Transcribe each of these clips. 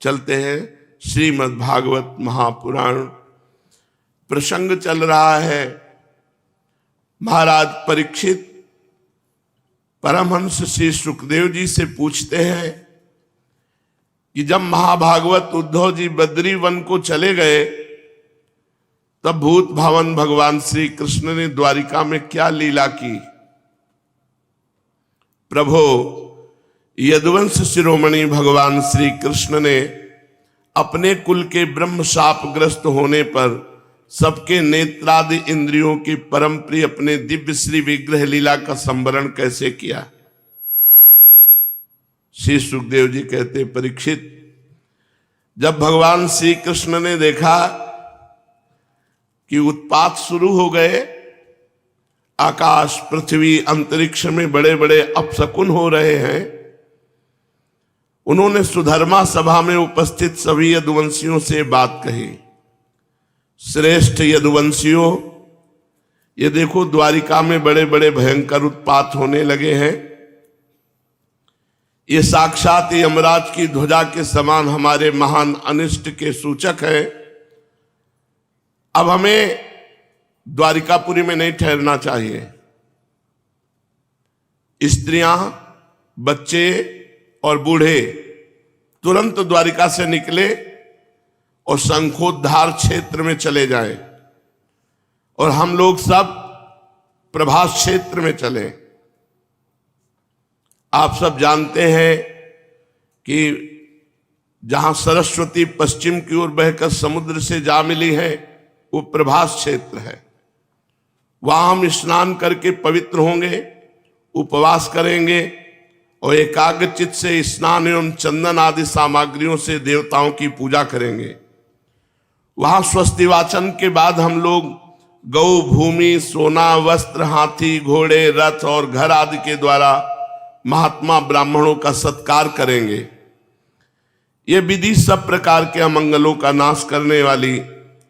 चलते हैं। श्रीमद् भागवत महापुराण प्रसंग चल रहा है। महाराज परीक्षित परमहंस श्री सुखदेव जी से पूछते हैं कि जब महाभागवत उद्धव जी बद्री वन को चले गए तब भूत भावन भगवान श्री कृष्ण ने द्वारिका में क्या लीला की। प्रभो, यदुवंश शिरोमणि भगवान श्री कृष्ण ने अपने कुल के ब्रह्म शापग्रस्त होने पर सबके नेत्रादि इंद्रियों की परम प्रिय अपने दिव्य श्री विग्रह लीला का संवरण कैसे किया। श्री सुखदेव जी कहते, परीक्षित, जब भगवान श्री कृष्ण ने देखा कि उत्पात शुरू हो गए, आकाश पृथ्वी अंतरिक्ष में बड़े बड़े अपशकुन हो रहे हैं, उन्होंने सुधर्मा सभा में उपस्थित सभी यदुवंशियों से बात कही। श्रेष्ठ यदुवंशियों, ये देखो द्वारिका में बड़े बड़े भयंकर उत्पात होने लगे हैं। ये साक्षात यमराज की ध्वजा के समान हमारे महान अनिष्ट के सूचक है। अब हमें द्वारिकापुरी में नहीं ठहरना चाहिए। स्त्रियां, बच्चे और बूढ़े तुरंत द्वारिका से निकले और शंखोद्धार क्षेत्र में चले जाएं और हम लोग सब प्रभास क्षेत्र में चले। आप सब जानते हैं कि जहां सरस्वती पश्चिम की ओर बहकर समुद्र से जा मिली है वो प्रभास क्षेत्र है। वहां हम स्नान करके पवित्र होंगे, उपवास करेंगे और एकाग्रचित से स्नान एवं चंदन आदि सामग्रियों से देवताओं की पूजा करेंगे। वहां स्वस्ति वाचन के बाद हम लोग गौ, भूमि, सोना, वस्त्र, हाथी, घोड़े, रथ और घर आदि के द्वारा महात्मा ब्राह्मणों का सत्कार करेंगे। ये विधि सब प्रकार के अमंगलों का नाश करने वाली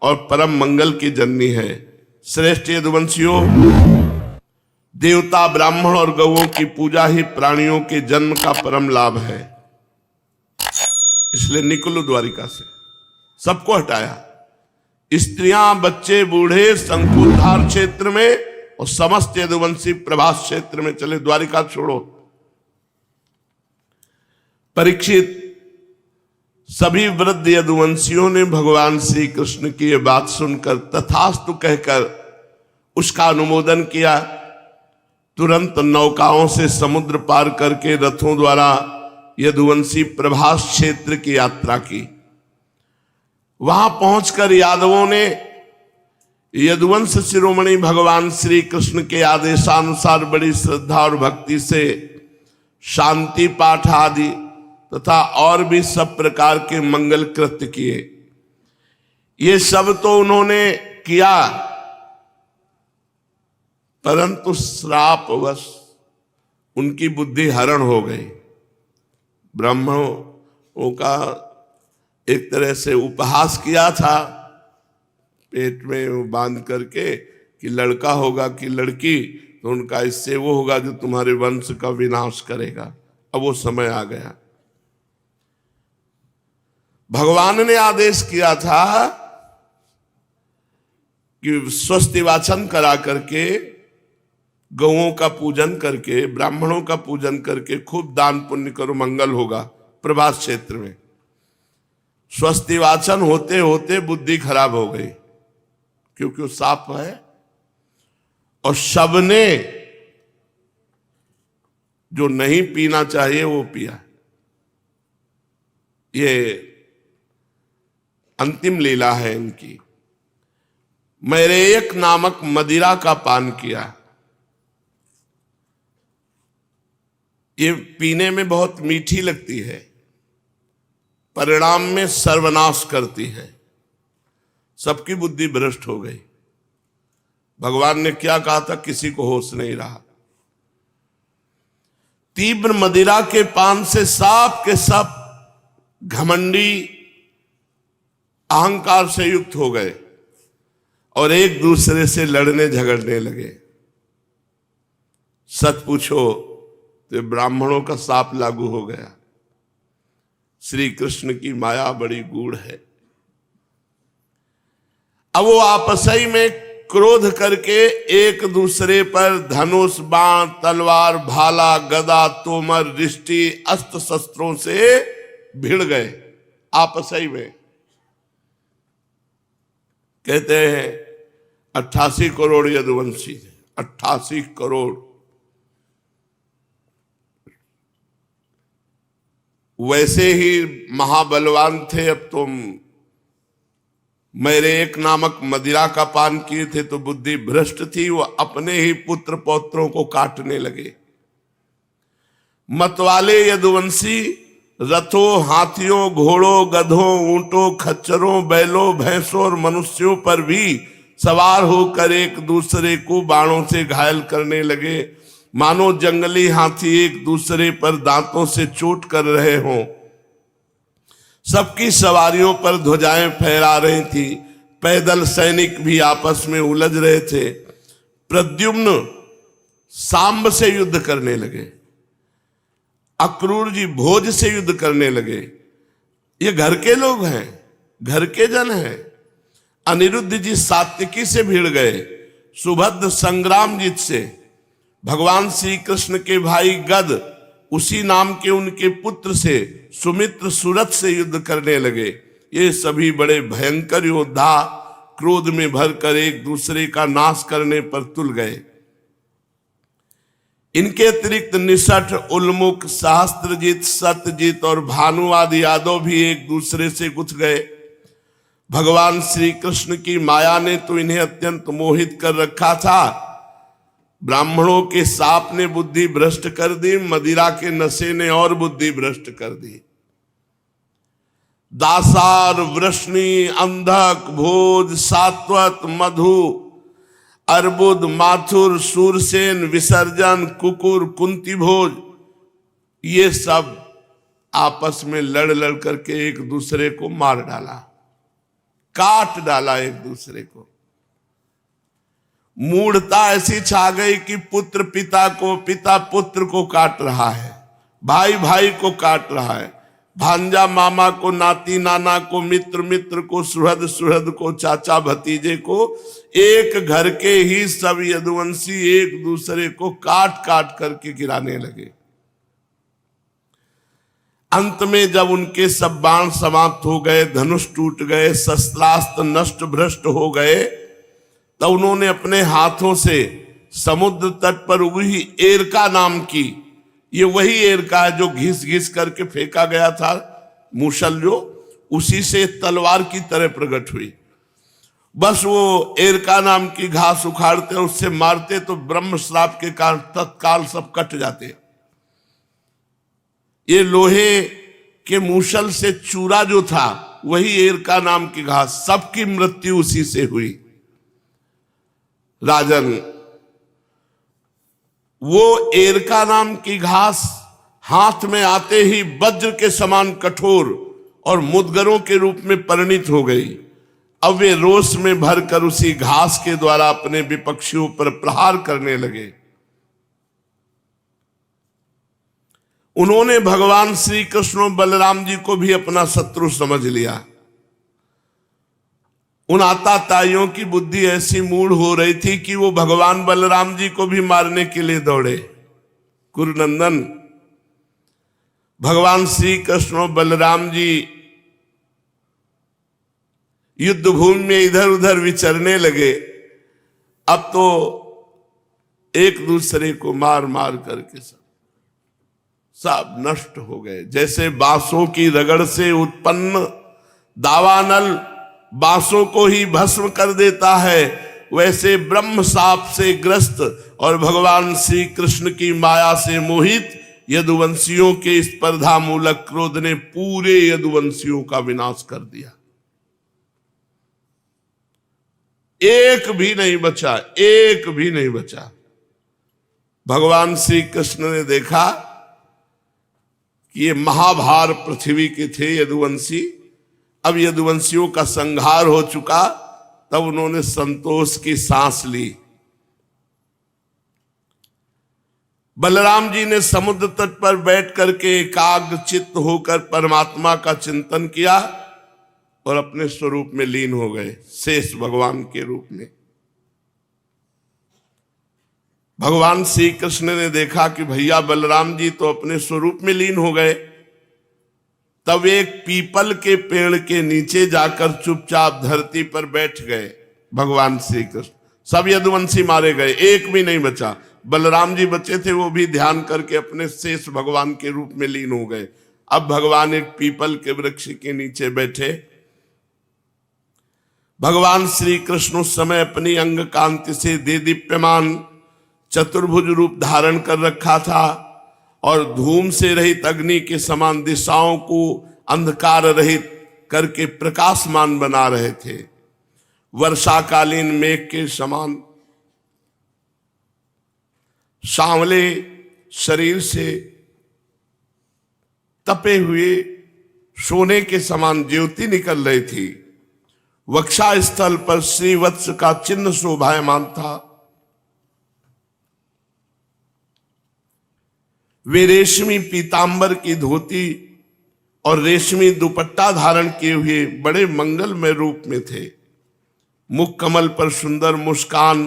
और परम मंगल की जननी है। श्रेष्ठ यदुवंशियों, देवता, ब्राह्मण और गौओं की पूजा ही प्राणियों के जन्म का परम लाभ है। इसलिए निकलो द्वारिका से। सबको हटाया, स्त्रियां, बच्चे, बूढ़े शंखोद्धार क्षेत्र में और समस्त यदुवंशी प्रभास क्षेत्र में चले। द्वारिका छोड़ो। परीक्षित, सभी वृद्ध यदुवंशियों ने भगवान श्री कृष्ण की यह बात सुनकर तथास्तु कहकर उसका अनुमोदन किया। तुरंत नौकाओं से समुद्र पार करके रथों द्वारा यदुवंशी प्रभास क्षेत्र की यात्रा की। वहां पहुंचकर यादवों ने यदुवंश शिरोमणि भगवान श्री कृष्ण के आदेशानुसार बड़ी श्रद्धा और भक्ति से शांति पाठ आदि तथा और भी सब प्रकार के मंगल कृत्य किए। ये सब तो उन्होंने किया, परंतु श्रापवश उनकी बुद्धि हरण हो गई। ब्राह्मणों का एक तरह से उपहास किया था, पेट में बांध करके कि लड़का होगा कि लड़की, तो उनका इससे वो होगा जो तुम्हारे वंश का विनाश करेगा। अब वो समय आ गया। भगवान ने आदेश किया था कि स्वस्ति वाचन करा करके, गौओं का पूजन करके, ब्राह्मणों का पूजन करके खूब दान पुण्य करो, मंगल होगा। प्रभास क्षेत्र में स्वस्ति वाचन होते होते बुद्धि खराब हो गई, क्योंकि वो साप है और सबने जो नहीं पीना चाहिए वो पिया। ये अंतिम लीला है इनकी। मैरेयक नामक मदिरा का पान किया। ये पीने में बहुत मीठी लगती है, परिणाम में सर्वनाश करती है। सबकी बुद्धि भ्रष्ट हो गई। भगवान ने क्या कहा था, किसी को होश नहीं रहा। तीव्र मदिरा के पान से सब के सब घमंडी अहंकार से युक्त हो गए और एक दूसरे से लड़ने झगड़ने लगे। सच पूछो तो ब्राह्मणों का शाप लागू हो गया। श्री कृष्ण की माया बड़ी गूढ़ है। अब वो आपस ही में क्रोध करके एक दूसरे पर धनुष, बाण, तलवार, भाला, गदा, तोमर, रिष्टि, अस्त्र शस्त्रों से भिड़ गए आपस ही में। कहते हैं 88 करोड़ यदुवंशी थे, 88 करोड़। वैसे ही महाबलवान थे। अब तो मेरे एक नामक मदिरा का पान किए थे तो बुद्धि भ्रष्ट थी, वो अपने ही पुत्र पौत्रों को काटने लगे। मतवाले यदुवंशी रथों, हाथियों, घोड़ों, गधों, ऊंटों, खच्चरों, बैलों, भैंसों और मनुष्यों पर भी सवार होकर एक दूसरे को बाणों से घायल करने लगे, मानो जंगली हाथी एक दूसरे पर दांतों से चोट कर रहे हों। सबकी सवारियों पर ध्वजाएं फहरा रही थी। पैदल सैनिक भी आपस में उलझ रहे थे। प्रद्युम्न सांब से युद्ध करने लगे, अक्रूर जी भोज से युद्ध करने लगे। ये घर के लोग हैं, घर के जन हैं। अनिरुद्ध जी सात्विकी से भिड़ गए, सुभद्र संग्रामजीत से, भगवान श्री कृष्ण के भाई गद उसी नाम के उनके पुत्र से, सुमित्र सुरथ से युद्ध करने लगे। ये सभी बड़े भयंकर योद्धा क्रोध में भरकर एक दूसरे का नाश करने पर तुल गए। इनके अतिरिक्त निषठ, उल्मुख, सहस्त्रजीत, सत्यजीत और भानुवाद यादव भी एक दूसरे से गुथ गए। भगवान श्री कृष्ण की माया ने तो इन्हें अत्यंत मोहित कर रखा था। ब्राह्मणों के साप ने बुद्धि भ्रष्ट कर दी, मदिरा के नशे ने और बुद्धि भ्रष्ट कर दी। दासार, वृष्णि, अंधक, भोज, सात्वत, मधु, अर्बुद, माथुर, सूरसेन, विसर्जन, कुकुर, कुंती भोज, ये सब आपस में लड़ लड़ करके एक दूसरे को मार डाला, काट डाला एक दूसरे को। मूढ़ता ऐसी छा गई कि पुत्र पिता को, पिता पुत्र को काट रहा है, भाई भाई को काट रहा है, भांजा मामा को, नाती नाना को, मित्र मित्र को, सुहृद सुहृद को, चाचा भतीजे को। एक घर के ही सब यदुवंशी एक दूसरे को काट काट करके गिराने लगे। अंत में जब उनके सब बाण समाप्त हो गए, धनुष टूट गए, शस्त्रास्त्र नष्ट भ्रष्ट हो गए, तो उन्होंने अपने हाथों से समुद्र तट पर उगी एरका नाम की, ये वही एरका है जो घिस घिस करके फेंका गया था मूसल, जो उसी से तलवार की तरह प्रकट हुई। बस वो एरका नाम की घास उखाड़ते और उससे मारते तो ब्रह्म श्राप के कारण तत्काल सब कट जाते। ये लोहे के मूसल से चूरा जो था वही एरका नाम की घास, सबकी मृत्यु उसी से हुई। राजन, वो एरका नाम की घास हाथ में आते ही वज्र के समान कठोर और मुदगरों के रूप में परिणित हो गई। अब वे रोष में भरकर उसी घास के द्वारा अपने विपक्षियों पर प्रहार करने लगे। उन्होंने भगवान श्री कृष्ण और बलराम जी को भी अपना शत्रु समझ लिया। उन आताताइयों की बुद्धि ऐसी मूढ़ हो रही थी कि वो भगवान बलराम जी को भी मारने के लिए दौड़े। कुरुनंदन, भगवान श्री कृष्ण और बलराम जी युद्ध भूमि में इधर उधर विचरने लगे। अब तो एक दूसरे को मार मार करके सब नष्ट हो गए। जैसे बांसों की रगड़ से उत्पन्न दावानल बांसों को ही भस्म कर देता है, वैसे ब्रह्म शाप से ग्रस्त और भगवान श्री कृष्ण की माया से मोहित यदुवंशियों के स्पर्धा मूलक क्रोध ने पूरे यदुवंशियों का विनाश कर दिया। एक भी नहीं बचा, एक भी नहीं बचा। भगवान श्री कृष्ण ने देखा कि ये महाभार पृथ्वी के थे यदुवंशी, अब यदुवंशियों का संहार हो चुका, तब उन्होंने संतोष की सांस ली। बलराम जी ने समुद्र तट पर बैठ करके एकाग्र चित्त होकर परमात्मा का चिंतन किया और अपने स्वरूप में लीन हो गए, शेष भगवान के रूप में। भगवान श्री कृष्ण ने देखा कि भैया बलराम जी तो अपने स्वरूप में लीन हो गए, तब एक पीपल के पेड़ के नीचे जाकर चुपचाप धरती पर बैठ गए भगवान श्री कृष्ण। सब यदुवंशी मारे गए, एक भी नहीं बचा। बलराम जी बचे थे, वो भी ध्यान करके अपने शेष भगवान के रूप में लीन हो गए। अब भगवान एक पीपल के वृक्ष के नीचे बैठे। भगवान श्री कृष्ण उस समय अपनी अंग कांति से देदीप्यमान चतुर्भुज रूप धारण कर रखा था और धूम से रहित अग्नि के समान दिशाओं को अंधकार रहित करके प्रकाशमान बना रहे थे। वर्षाकालीन मेघ के समान सांवले शरीर से तपे हुए सोने के समान ज्योति निकल रही थी। वक्षा स्थल पर श्रीवत्स का चिन्ह शोभायमान था। वे रेशमी पीतांबर की धोती और रेशमी दुपट्टा धारण किए हुए बड़े मंगलमय रूप में थे। मुख कमल पर सुंदर मुस्कान,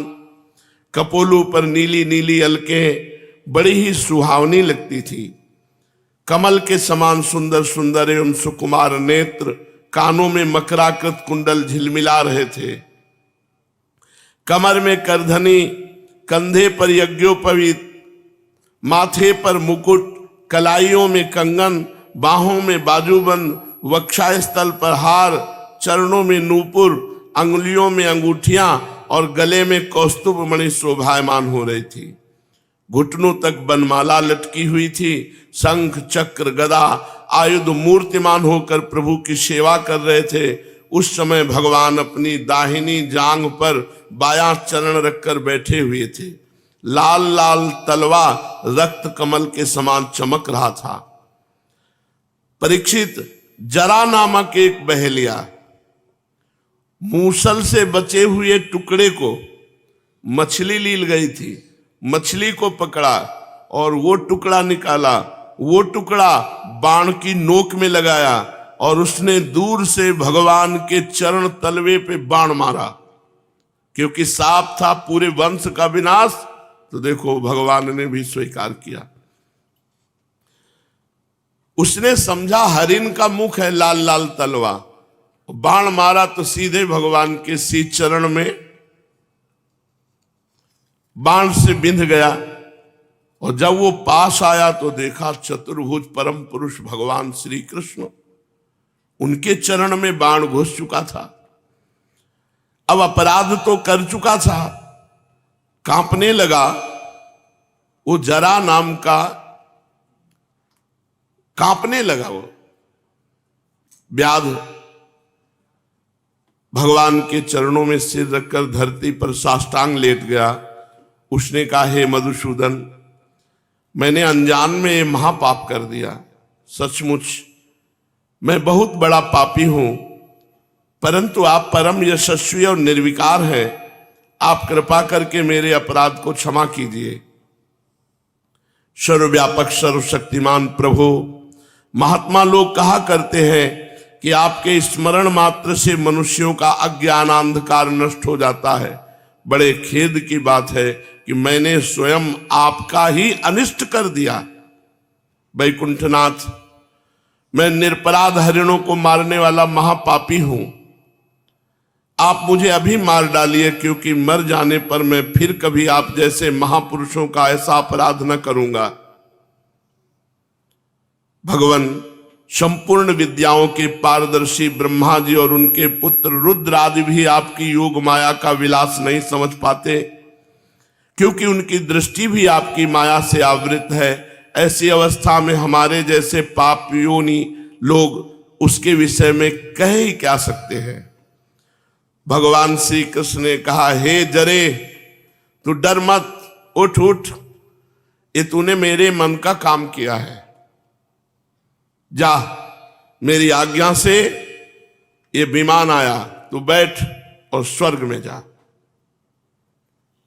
कपोलों पर नीली नीली अलकें बड़ी ही सुहावनी लगती थी। कमल के समान सुंदर सुंदर एवं सुकुमार नेत्र, कानों में मकराकृत कुंडल झिलमिला रहे थे। कमर में करधनी, कंधे पर यज्ञोपवीत, माथे पर मुकुट, कलाइयों में कंगन, बाहों में बाजूबंद, वक्षस्थल पर हार, चरणों में नूपुर, अंगुलियों में अंगूठियां और गले में कौस्तुभ मणि शोभायमान हो रही थी। घुटनों तक बनमाला लटकी हुई थी। शंख चक्र गदा आयुध मूर्तिमान होकर प्रभु की सेवा कर रहे थे। उस समय भगवान अपनी दाहिनी जांघ पर बायां चरण रखकर बैठे हुए थे। लाल लाल तलवा रक्त कमल के समान चमक रहा था। परीक्षित, जरा नामक एक बहेलिया मूसल से बचे हुए टुकड़े को मछली लील गई थी। मछली को पकड़ा और वो टुकड़ा निकाला, वो टुकड़ा बाण की नोक में लगाया और उसने दूर से भगवान के चरण तलवे पे बाण मारा। क्योंकि साफ था पूरे वंश का विनाश, तो देखो भगवान ने भी स्वीकार किया। उसने समझा हरिन का मुख है लाल लाल तलवा, बाण मारा तो सीधे भगवान के शीत चरण में बाण से बिंध गया। और जब वो पास आया तो देखा चतुर्भुज परम पुरुष भगवान श्री कृष्ण, उनके चरण में बाण घुस चुका था। अब अपराध तो कर चुका था, कांपने लगा। वो जरा नाम का कांपने लगा। वो व्याध भगवान के चरणों में सिर रखकर धरती पर साष्टांग लेट गया। उसने कहा, हे मधुसूदन, मैंने अनजान में ये महापाप कर दिया। सचमुच मैं बहुत बड़ा पापी हूं, परंतु आप परम यशस्वी और निर्विकार हैं। आप कृपा करके मेरे अपराध को क्षमा कीजिए। सर्वव्यापक सर्वशक्तिमान प्रभु, महात्मा लोग कहा करते हैं कि आपके स्मरण मात्र से मनुष्यों का अज्ञान अंधकार नष्ट हो जाता है। बड़े खेद की बात है कि मैंने स्वयं आपका ही अनिष्ट कर दिया। वैकुंठनाथ, मैं निरपराध हरिणों को मारने वाला महापापी हूं। आप मुझे अभी मार डालिए, क्योंकि मर जाने पर मैं फिर कभी आप जैसे महापुरुषों का ऐसा अपराध न करूंगा। भगवान, संपूर्ण विद्याओं के पारदर्शी ब्रह्मा जी और उनके पुत्र रुद्र आदि भी आपकी योग माया का विलास नहीं समझ पाते, क्योंकि उनकी दृष्टि भी आपकी माया से आवृत है। ऐसी अवस्था में हमारे जैसे पापियोनी लोग उसके विषय में कह ही क्या सकते हैं। भगवान श्री कृष्ण ने कहा, हे जरे, तू डर मत, उठ उठ, ये तूने मेरे मन का काम किया है। जा, मेरी आज्ञा से ये विमान आया, तू बैठ और स्वर्ग में जा।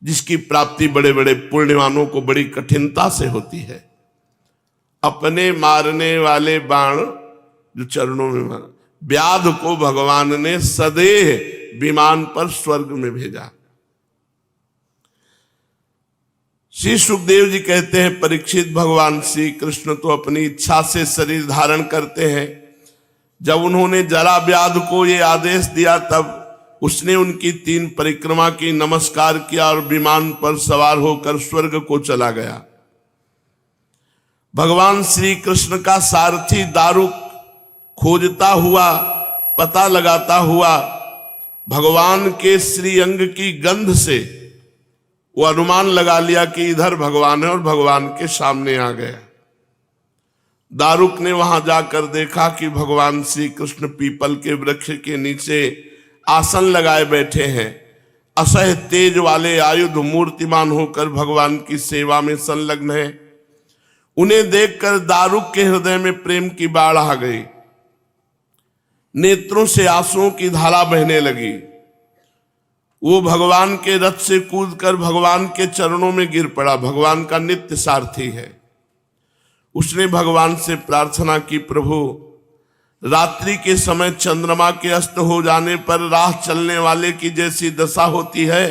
जिसकी प्राप्ति बड़े बड़े पुण्यवानों को बड़ी कठिनता से होती है। अपने मारने वाले बाण जो चरणों में मारा, व्याध को भगवान ने सदेह विमान पर स्वर्ग में भेजा। श्री सुखदेव जी कहते हैं, परीक्षित, भगवान श्री कृष्ण तो अपनी इच्छा से शरीर धारण करते हैं। जब उन्होंने जरा व्याध को ये आदेश दिया तब उसने उनकी 3 परिक्रमा की, नमस्कार किया और विमान पर सवार होकर स्वर्ग को चला गया। भगवान श्री कृष्ण का सारथी दारुक खोजता हुआ, पता लगाता हुआ भगवान के श्री अंग की गंध से वो अनुमान लगा लिया कि इधर भगवान है और भगवान के सामने आ गया। दारुक ने वहां जाकर देखा कि भगवान श्री कृष्ण पीपल के वृक्ष के नीचे आसन लगाए बैठे हैं, असह्य तेज वाले आयुध मूर्तिमान होकर भगवान की सेवा में संलग्न है। उन्हें देखकर दारुक के हृदय में प्रेम की बाढ़ आ गई, नेत्रों से आंसुओं की धारा बहने लगी। वो भगवान के रथ से कूदकर भगवान के चरणों में गिर पड़ा। भगवान का नित्य सारथी है। उसने भगवान से प्रार्थना की, प्रभु, रात्रि के समय चंद्रमा के अस्त हो जाने पर राह चलने वाले की जैसी दशा होती है,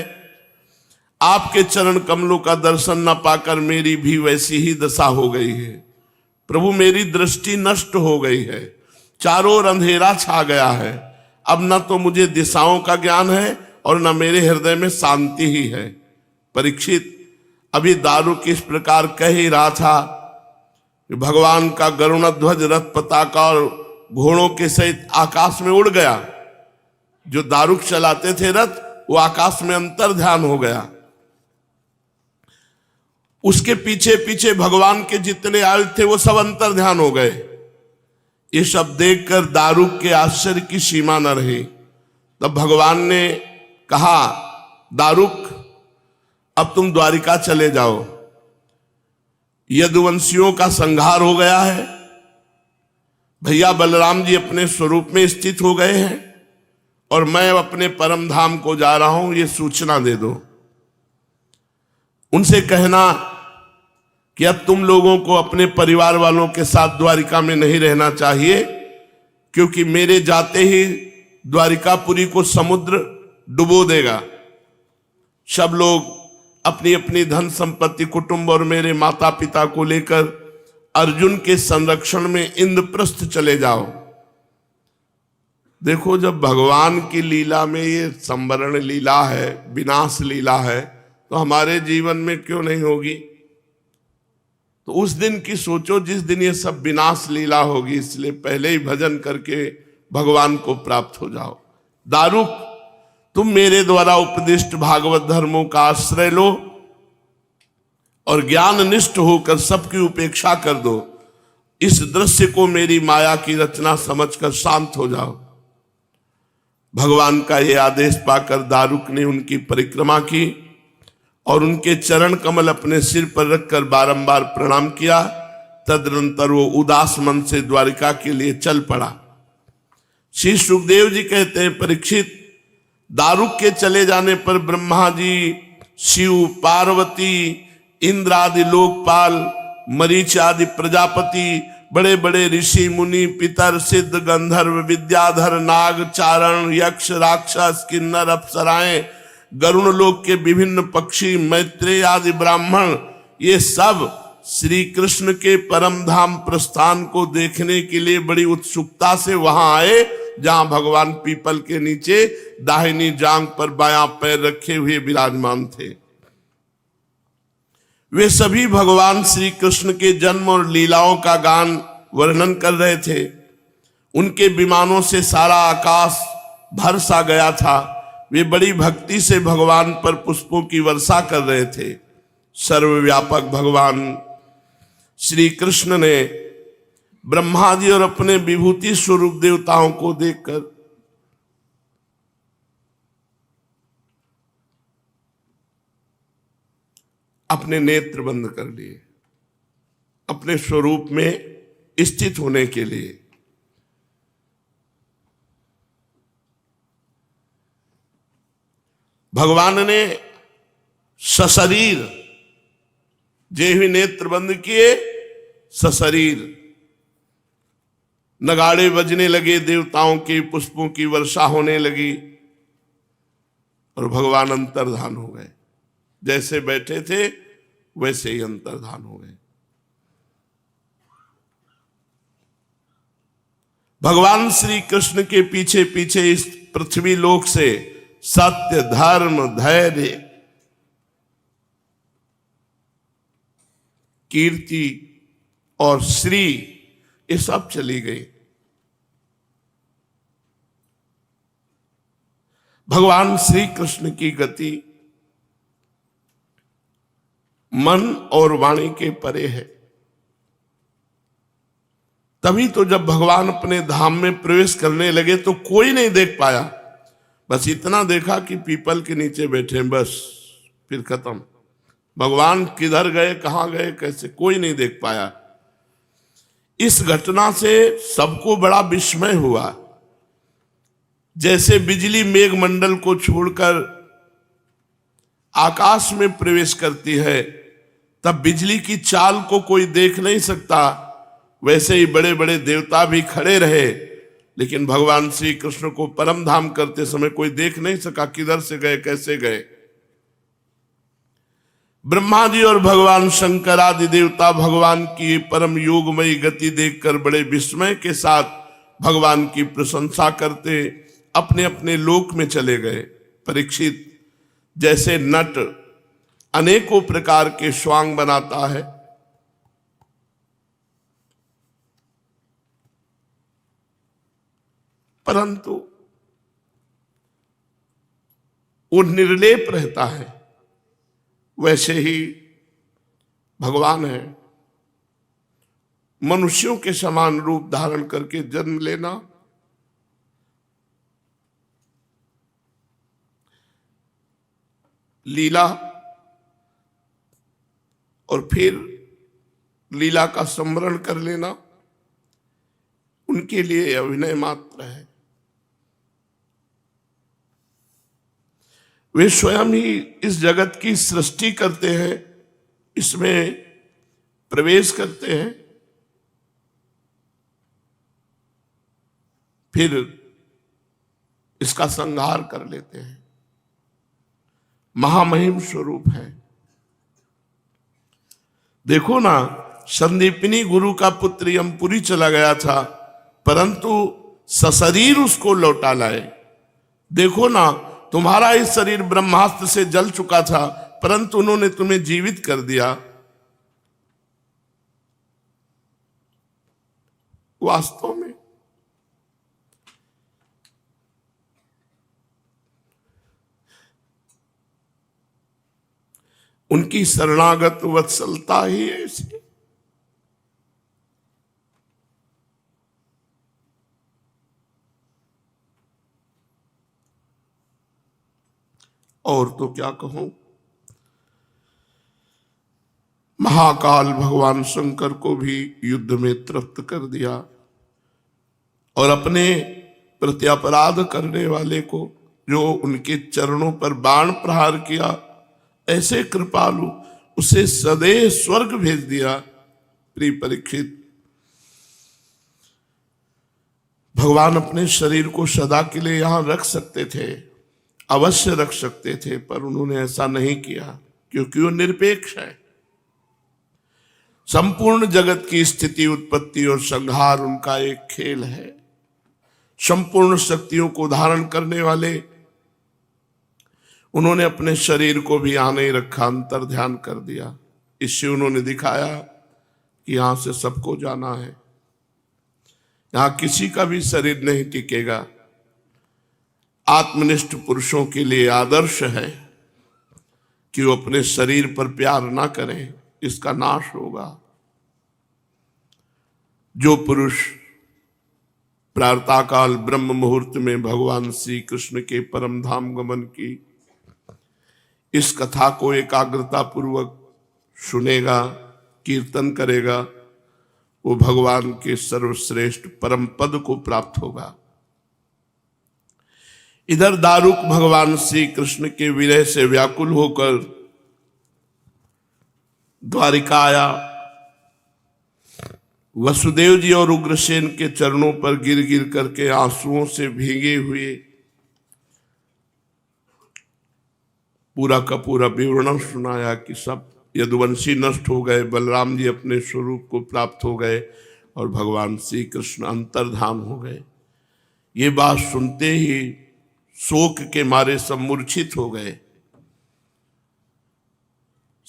आपके चरण कमलों का दर्शन न पाकर मेरी भी वैसी ही दशा हो गई है। प्रभु, मेरी दृष्टि नष्ट हो गई है, चारों ओर अंधेरा छा गया है। अब न तो मुझे दिशाओं का ज्ञान है और न मेरे हृदय में शांति ही है। परीक्षित, अभी दारुक इस प्रकार कह ही रहा था कि भगवान का गरुण ध्वज रथ पताका और घोड़ों के सहित आकाश में उड़ गया। जो दारुक चलाते थे रथ, वो आकाश में अंतर ध्यान हो गया। उसके पीछे पीछे भगवान के जितने आयुध थे वो सब अंतर ध्यान हो गए। ये सब देखकर दारुक के आश्चर्य की सीमा न रही। तब भगवान ने कहा, दारुक, अब तुम द्वारिका चले जाओ। यदुवंशियों का संहार हो गया है, भैया बलराम जी अपने स्वरूप में स्थित हो गए हैं और मैं अपने परम धाम को जा रहा हूं, ये सूचना दे दो। उनसे कहना कि अब तुम लोगों को अपने परिवार वालों के साथ द्वारिका में नहीं रहना चाहिए, क्योंकि मेरे जाते ही द्वारिकापुरी को समुद्र डुबो देगा। सब लोग अपनी अपनी धन संपत्ति, कुटुंब और मेरे माता पिता को लेकर अर्जुन के संरक्षण में इंद्रप्रस्थ चले जाओ। देखो, जब भगवान की लीला में ये संवरण लीला है, विनाश लीला है, तो हमारे जीवन में क्यों नहीं होगी? तो उस दिन की सोचो जिस दिन ये सब विनाश लीला होगी। इसलिए पहले ही भजन करके भगवान को प्राप्त हो जाओ। दारुक, तुम मेरे द्वारा उपदिष्ट भागवत धर्मों का आश्रय लो और ज्ञान निष्ठ होकर सबकी उपेक्षा कर दो। इस दृश्य को मेरी माया की रचना समझकर शांत हो जाओ। भगवान का यह आदेश पाकर दारुक ने उनकी परिक्रमा की और उनके चरण कमल अपने सिर पर रखकर बारंबार प्रणाम किया। तदनंतर वो उदास मन से द्वारिका के लिए चल पड़ा। श्री सुखदेव जी कहते हैं, परीक्षित, दारुक के चले जाने पर ब्रह्मा जी, शिव, पार्वती, इंद्र आदि लोकपाल, मरीच आदि प्रजापति, बड़े बड़े ऋषि मुनि, पितर, सिद्ध, गंधर्व, विद्याधर, नाग, चारण, यक्ष, राक्षस, किन्नर, अप्सराएं, गरुण लोक के विभिन्न पक्षी, मैत्रेय आदि ब्राह्मण, ये सब श्री कृष्ण के परम धाम प्रस्थान को देखने के लिए बड़ी उत्सुकता से वहां आए, जहां भगवान पीपल के नीचे दाहिनी जांघ पर बायां पैर रखे हुए विराजमान थे। वे सभी भगवान श्री कृष्ण के जन्म और लीलाओं का गान वर्णन कर रहे थे। उनके विमानों से सारा आकाश भर सा गया था। वे बड़ी भक्ति से भगवान पर पुष्पों की वर्षा कर रहे थे। सर्वव्यापक भगवान श्री कृष्ण ने ब्रह्मा जी और अपने विभूति स्वरूप देवताओं को देखकर अपने नेत्र बंद कर लिए, अपने स्वरूप में स्थित होने के लिए। भगवान ने सशरीर, जेहि नेत्र बंद किए सशरीर। नगाड़े बजने लगे, देवताओं के पुष्पों की वर्षा होने लगी और भगवान अंतर्धान हो गए। जैसे बैठे थे वैसे ही अंतर्धान हो गए। भगवान श्री कृष्ण के पीछे पीछे इस पृथ्वी लोक से सत्य, धर्म, धैर्य, कीर्ति और श्री, ये सब चली गई। भगवान श्री कृष्ण की गति मन और वाणी के परे है। तभी तो जब भगवान अपने धाम में प्रवेश करने लगे तो कोई नहीं देख पाया, बस इतना देखा कि पीपल के नीचे बैठे, बस फिर खत्म। भगवान किधर गए, कहां गए, कैसे, कोई नहीं देख पाया। इस घटना से सबको बड़ा विस्मय हुआ। जैसे बिजली मेघमंडल को छोड़कर आकाश में प्रवेश करती है, तब बिजली की चाल को कोई देख नहीं सकता, वैसे ही बड़े बड़े देवता भी खड़े रहे, लेकिन भगवान श्री कृष्ण को परम धाम करते समय कोई देख नहीं सका किधर से गए, कैसे गए। ब्रह्मा जी और भगवान शंकर आदि देवता भगवान की परम योगमयी गति देखकर बड़े विस्मय के साथ भगवान की प्रशंसा करते अपने अपने लोक में चले गए। परीक्षित, जैसे नट अनेकों प्रकार के स्वांग बनाता है, परंतु वो निर्लेप रहता है, वैसे ही भगवान है। मनुष्यों के समान रूप धारण करके जन्म लेना, लीला और फिर लीला का स्मरण कर लेना, उनके लिए अभिनय मात्र है। वे स्वयं ही इस जगत की सृष्टि करते हैं, इसमें प्रवेश करते हैं, फिर इसका संहार कर लेते हैं। महामहिम स्वरूप है। देखो ना, संदीपिनी गुरु का पुत्र यमपुरी चला गया था, परंतु सशरीर उसको लौटा लाए। देखो ना, तुम्हारा इस शरीर ब्रह्मास्त्र से जल चुका था, परंतु उन्होंने तुम्हें जीवित कर दिया। वास्तव में उनकी शरणागत वत्सलता ही ऐसी। और तो क्या कहूं, महाकाल भगवान शंकर को भी युद्ध में तृप्त कर दिया और अपने प्रत्यपराध करने वाले को, जो उनके चरणों पर बाण प्रहार किया, ऐसे कृपालु, उसे सदैव स्वर्ग भेज दिया। प्रिय परीक्षित, भगवान अपने शरीर को सदा के लिए यहां रख सकते थे, अवश्य रख सकते थे, पर उन्होंने ऐसा नहीं किया, क्योंकि वो निरपेक्ष है। संपूर्ण जगत की स्थिति, उत्पत्ति और संहार उनका एक खेल है। संपूर्ण शक्तियों को धारण करने वाले उन्होंने अपने शरीर को भी यहां नहीं रखा, अंतर ध्यान कर दिया। इससे उन्होंने दिखाया कि यहां से सबको जाना है, यहां किसी का भी शरीर नहीं टिकेगा। आत्मनिष्ठ पुरुषों के लिए आदर्श है कि वो अपने शरीर पर प्यार ना करें, इसका नाश होगा। जो पुरुष प्रातःकाल ब्रह्म मुहूर्त में भगवान श्री कृष्ण के परम धाम गमन की इस कथा को एकाग्रता पूर्वक सुनेगा, कीर्तन करेगा, वो भगवान के सर्वश्रेष्ठ परम पद को प्राप्त होगा। इधर दारुक भगवान श्री कृष्ण के विरह से व्याकुल होकर द्वारिका आया, वसुदेव जी और उग्रसेन के चरणों पर गिर गिर करके आंसुओं से भीगे हुए पूरा का पूरा विवरण सुनाया कि सब यदुवंशी नष्ट हो गए, बलराम जी अपने स्वरूप को प्राप्त हो गए और भगवान श्री कृष्ण अंतर्धान हो गए। ये बात सुनते ही शोक के मारे सब मूर्छित हो गए।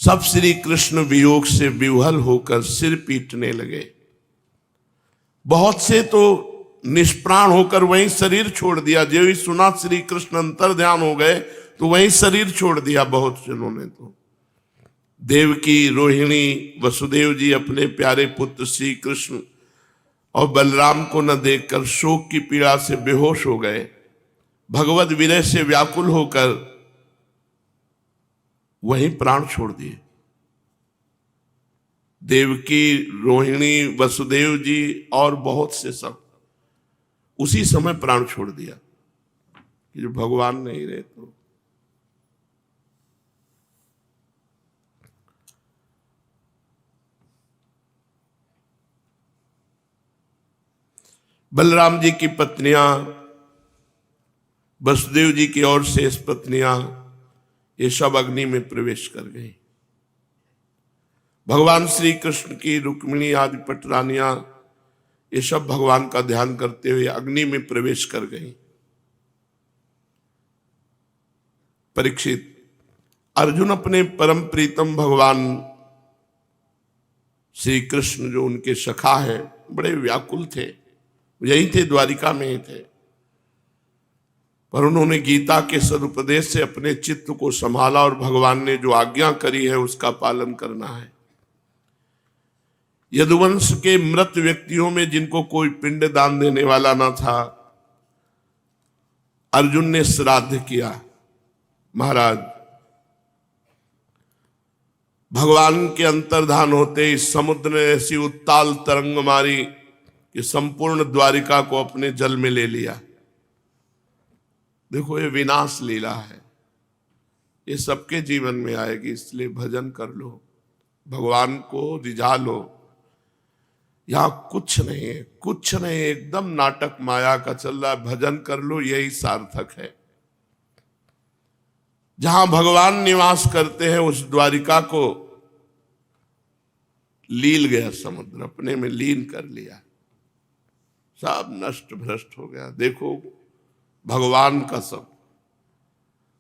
सब श्री कृष्ण वियोग से विह्वल होकर सिर पीटने लगे। बहुत से तो निष्प्राण होकर वहीं शरीर छोड़ दिया। जो ही सुना श्री कृष्ण अंतर्ध्यान हो गए तो वहीं शरीर छोड़ दिया बहुत जनों ने। तो देवकी, रोहिणी, वसुदेव जी अपने प्यारे पुत्र श्री कृष्ण और बलराम को न देखकर शोक की पीड़ा से बेहोश हो गए। भगवत विरह से व्याकुल होकर वहीं प्राण छोड़ दिए। देवकी, रोहिणी, वसुदेव जी और बहुत से सब उसी समय प्राण छोड़ दिया कि जो भगवान नहीं रहे। तो बलराम जी की पत्नियां, वसुदेव जी की और शेष पत्नियां, ये सब अग्नि में प्रवेश कर गई। भगवान श्री कृष्ण की रुक्मिणी आदि पटरानियां, ये सब भगवान का ध्यान करते हुए अग्नि में प्रवेश कर गई। परीक्षित, अर्जुन अपने परम प्रीतम भगवान श्री कृष्ण जो उनके सखा है, बड़े व्याकुल थे। यही थे, द्वारिका में ही थे, पर उन्होंने गीता के सदुपदेश से अपने चित्त को संभाला और भगवान ने जो आज्ञा करी है उसका पालन करना है। यदुवंश के मृत व्यक्तियों में जिनको कोई पिंड दान देने वाला ना था, अर्जुन ने श्राद्ध किया। महाराज, भगवान के अंतर्धान होते ही समुद्र ने ऐसी उत्ताल तरंग मारी कि संपूर्ण द्वारिका को अपने जल में ले लिया। देखो, ये विनाश लीला है, ये सबके जीवन में आएगी। इसलिए भजन कर लो, भगवान को रिझा लो। यहां कुछ नहीं है, कुछ नहीं, एकदम नाटक माया का चल रहा है। भजन कर लो, यही सार्थक है। जहां भगवान निवास करते हैं उस द्वारिका को लील गया, समुद्र अपने में लीन कर लिया, सब नष्ट भ्रष्ट हो गया। देखो, भगवान का सब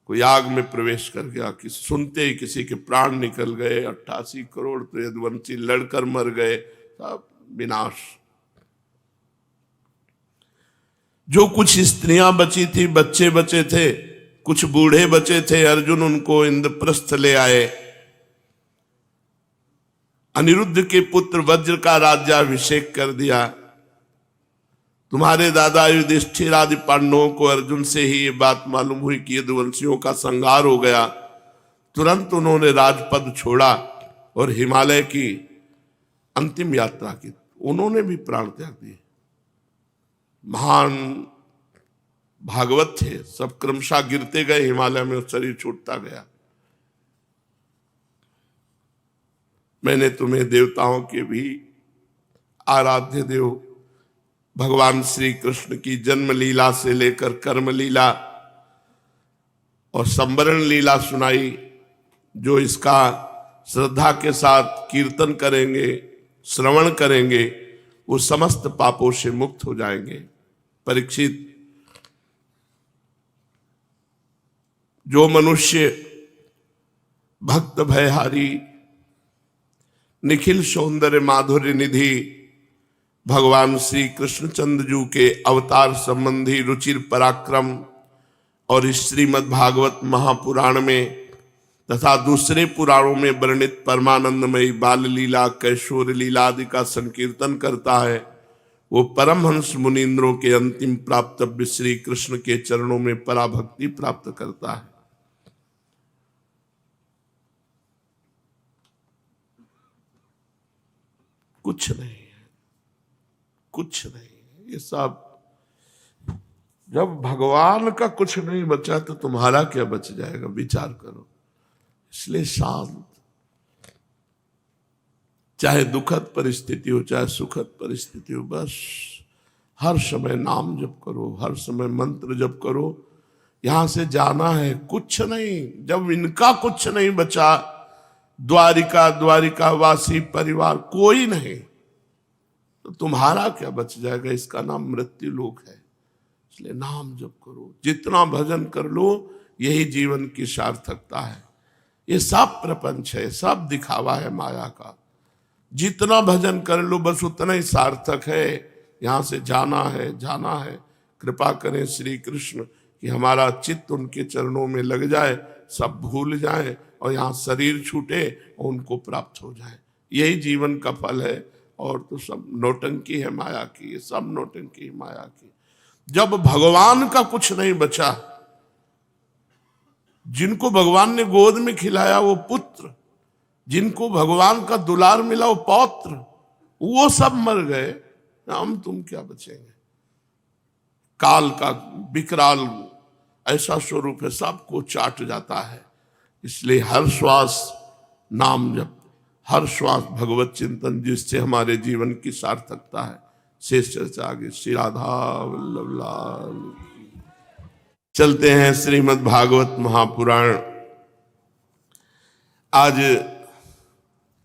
कोई आग में प्रवेश कर गया कि सुनते ही किसी के प्राण निकल गए। 88 करोड़ तो यदुवंशी लड़कर मर गए, सब विनाश। जो कुछ स्त्रियां बची थी, बच्चे बचे थे, कुछ बूढ़े बचे थे, अर्जुन उनको इंद्रप्रस्थ ले आए। अनिरुद्ध के पुत्र वज्र का राज्याभिषेक कर दिया। तुम्हारे दादा युधिष्ठिर आदि पांडवों को अर्जुन से ही ये बात मालूम हुई कि यदुवंशियों का संहार हो गया। तुरंत उन्होंने राजपद छोड़ा और हिमालय की अंतिम यात्रा की। उन्होंने भी प्राण त्याग दिए। महान भागवत थे, सब क्रमशः गिरते गए हिमालय में, शरीर छूटता गया। मैंने तुम्हें देवताओं के भी आराध्य देव भगवान श्री कृष्ण की जन्म लीला से लेकर कर्म लीला और संवरण लीला सुनाई। जो इसका श्रद्धा के साथ कीर्तन करेंगे, श्रवण करेंगे, वो समस्त पापों से मुक्त हो जाएंगे। परीक्षित, जो मनुष्य भक्त भयहारी निखिल सौंदर्य माधुर्य निधि भगवान श्री कृष्णचंद्र जी के अवतार संबंधी रुचिर पराक्रम और श्रीमद् भागवत महापुराण में तथा दूसरे पुराणों में वर्णित परमानंदमयी बाल लीला, कैशोर लीला आदि का संकीर्तन करता है, वो परमहंस मुनींद्रों के अंतिम प्राप्तव्य श्री कृष्ण के चरणों में पराभक्ति प्राप्त करता है। कुछ नहीं है, कुछ नहीं है। ये सब जब भगवान का कुछ नहीं बचा तो तुम्हारा क्या बच जाएगा, विचार करो। इसलिए शांत, चाहे दुखद परिस्थिति हो चाहे सुखद परिस्थिति हो, बस हर समय नाम जप करो, हर समय मंत्र जप करो। यहां से जाना है, कुछ नहीं। जब इनका कुछ नहीं बचा, द्वारिका वासी परिवार कोई नहीं, तो तुम्हारा क्या बच जाएगा? इसका नाम मृत्यु लोक है। इसलिए नाम जप करो, जितना भजन कर लो, यही जीवन की सार्थकता है। ये सब प्रपंच है, सब दिखावा है माया का। जितना भजन कर लो बस उतना ही सार्थक है। यहां से जाना है। कृपा करें श्री कृष्ण कि हमारा चित्त उनके चरणों में लग जाए, सब भूल जाए और यहाँ शरीर छूटे और उनको प्राप्त हो जाए। यही जीवन का फल है। और तो सब नौटंकी है माया की, ये सब नौटंकी है माया की। जब भगवान का कुछ नहीं बचा, जिनको भगवान ने गोद में खिलाया वो पुत्र, जिनको भगवान का दुलार मिला वो पौत्र, वो सब मर गए, हम तुम क्या बचेंगे? काल का विकराल ऐसा स्वरूप है, सबको चाट जाता है। इसलिए हर श्वास नाम जप, हर श्वास भगवत चिंतन, जिससे हमारे जीवन की सार्थकता है। शेष चर्चा आगे। श्री राधा वल्लभ लाल। चलते हैं श्रीमद् भागवत महापुराण। आज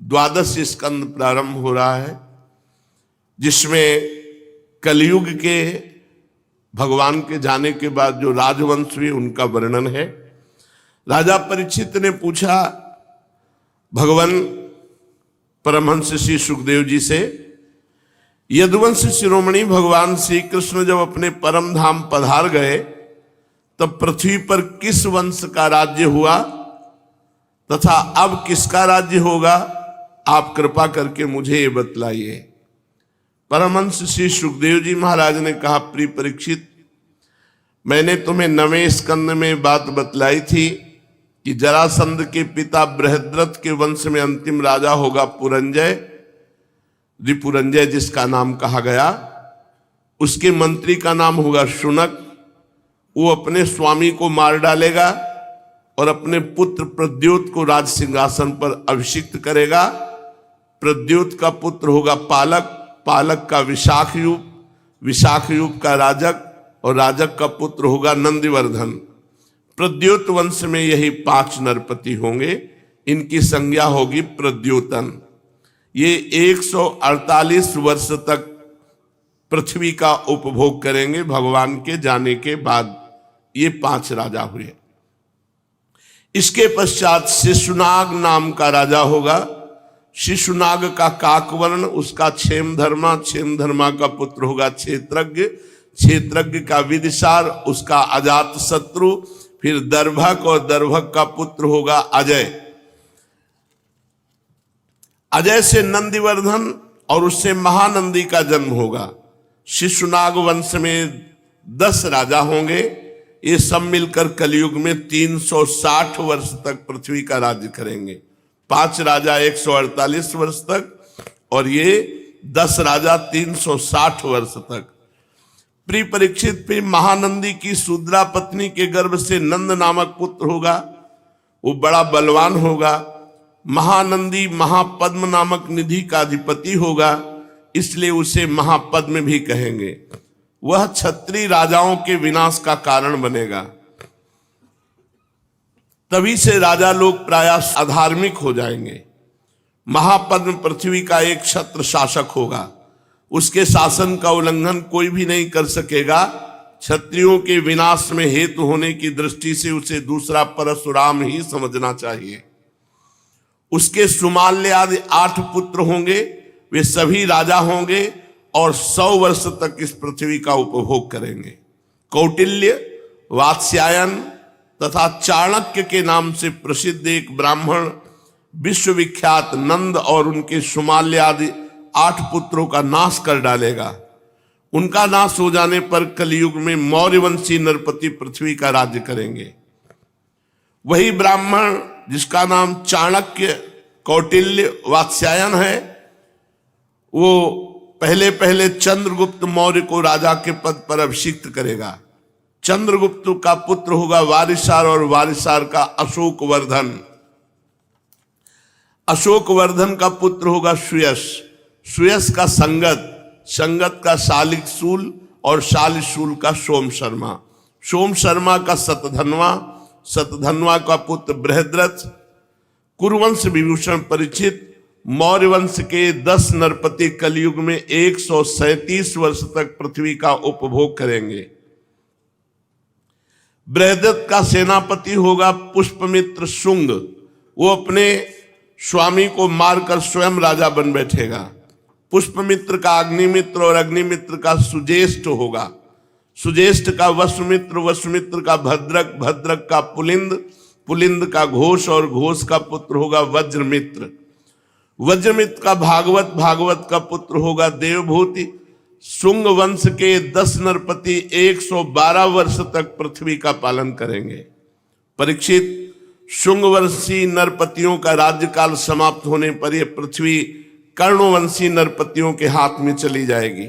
12 स्कंद प्रारंभ हो रहा है, जिसमें कलयुग के भगवान के जाने के बाद जो राजवंश हुए उनका वर्णन है। राजा परीक्षित ने पूछा भगवान परमहंस श्री सुखदेव जी से, यदुवंश शिरोमणि भगवान श्री कृष्ण जब अपने परम धाम पधार गए तब पृथ्वी पर किस वंश का राज्य हुआ तथा अब किसका राज्य होगा? आप कृपा करके मुझे ये बतलाइए। परमहंस श्री सुखदेव जी महाराज ने कहा, प्रिय परीक्षित, मैंने तुम्हें 9वें स्कंद में बात बतलाई थी कि जरासंध के पिता बृहद्रथ के वंश में अंतिम राजा होगा पुरंजय, रिपुरंजय जिसका नाम कहा गया। उसके मंत्री का नाम होगा शुनक। वो अपने स्वामी को मार डालेगा और अपने पुत्र प्रद्योत को राज सिंहासन पर अभिषिक्त करेगा। प्रद्योत का पुत्र होगा पालक, पालक का विशाखयूप, विशाखयूप का राजक और राजक का पुत्र होगा नंदिवर्धन। प्रद्योत वंश में यही 5 नरपति होंगे। इनकी संज्ञा होगी प्रद्योतन। ये 148 वर्ष तक पृथ्वी का उपभोग करेंगे भगवान के जाने के बाद। ये 5 राजा हुए। इसके पश्चात शिशुनाग नाम का राजा होगा। शिशुनाग का काकवर्ण, उसका क्षेमधर्मा, क्षेमधर्मा का पुत्र होगा क्षेत्रज्ञ, क्षेत्रज्ञ का विदिशार, उसका अजात शत्रु, फिर दर्भक और दर्भक का पुत्र होगा अजय। अजय से नंदिवर्धन और उससे महानंदी का जन्म होगा। शिशुनाग वंश में 10 राजा होंगे। ये सब मिलकर कलयुग में 360 वर्ष तक पृथ्वी का राज्य करेंगे। 5 राजा 148 वर्ष तक और ये 10 राजा 360 वर्ष तक। प्रिय परीक्षित, फिर महानंदी की शूद्रा पत्नी के गर्भ से नंद नामक पुत्र होगा। वो बड़ा बलवान होगा। महानंदी महापद्म नामक निधि का अधिपति होगा, इसलिए उसे महापद्म भी कहेंगे। वह क्षत्रिय राजाओं के विनाश का कारण बनेगा। तभी से राजा लोग प्रायः अधार्मिक हो जाएंगे। महापद्म पृथ्वी का एक क्षत्र शासक होगा। उसके शासन का उल्लंघन कोई भी नहीं कर सकेगा। क्षत्रियों के विनाश में हेतु होने की दृष्टि से उसे दूसरा परशुराम ही समझना चाहिए। उसके सुमाल्य आदि 8 पुत्र होंगे। वे सभी राजा होंगे और 100 वर्ष तक इस पृथ्वी का उपभोग करेंगे। कौटिल्य, वात्स्यायन तथा चाणक्य के नाम से प्रसिद्ध एक ब्राह्मण विश्वविख्यात नंद और उनके सुमाल्य आदि 8 पुत्रों का नाश कर डालेगा। उनका नाश हो जाने पर कलयुग में मौर्यवंशी नरपति पृथ्वी का राज्य करेंगे। वही ब्राह्मण जिसका नाम चाणक्य, कौटिल्य, वात्स्यायन है, वो पहले चंद्रगुप्त मौर्य को राजा के पद पर अभिषिक्त करेगा। चंद्रगुप्त का पुत्र होगा वारिसार और वारिसार का अशोक वर्धन। अशोकवर्धन का पुत्र होगा सुयश, सुयश का संगत, संगत का शालिशूल और शालिशूल का सोम शर्मा, सोम शर्मा का शतधन्वा, शतधन्वा का पुत्र बृहद्रथ, कुरुवंश विभूषण परीक्षित। मौर्य वंश के 10 नरपति कलयुग में 137 वर्ष तक पृथ्वी का उपभोग करेंगे। बृहद्रथ का सेनापति होगा पुष्पमित्र शुंग, वो अपने स्वामी को मारकर स्वयं राजा बन बैठेगा। पुष्पमित्र का अग्निमित्र और अग्निमित्र का सुज्येष्ठ होगा, सुज्येष्ठ का वसुमित्र, वसुमित्र का भद्रक, भद्रक का पुलिंद, पुलिंद का घोष और घोष का पुत्र होगा वज्रमित्र, वज्रमित्र का भागवत, भागवत का पुत्र होगा देवभूति। शुंग वंश के 10 नरपति 112 वर्ष तक पृथ्वी का पालन करेंगे। परीक्षित, शुंगवंशी नरपतियों का राज्यकाल समाप्त होने पर यह पृथ्वी कर्णवंशी नरपतियों के हाथ में चली जाएगी।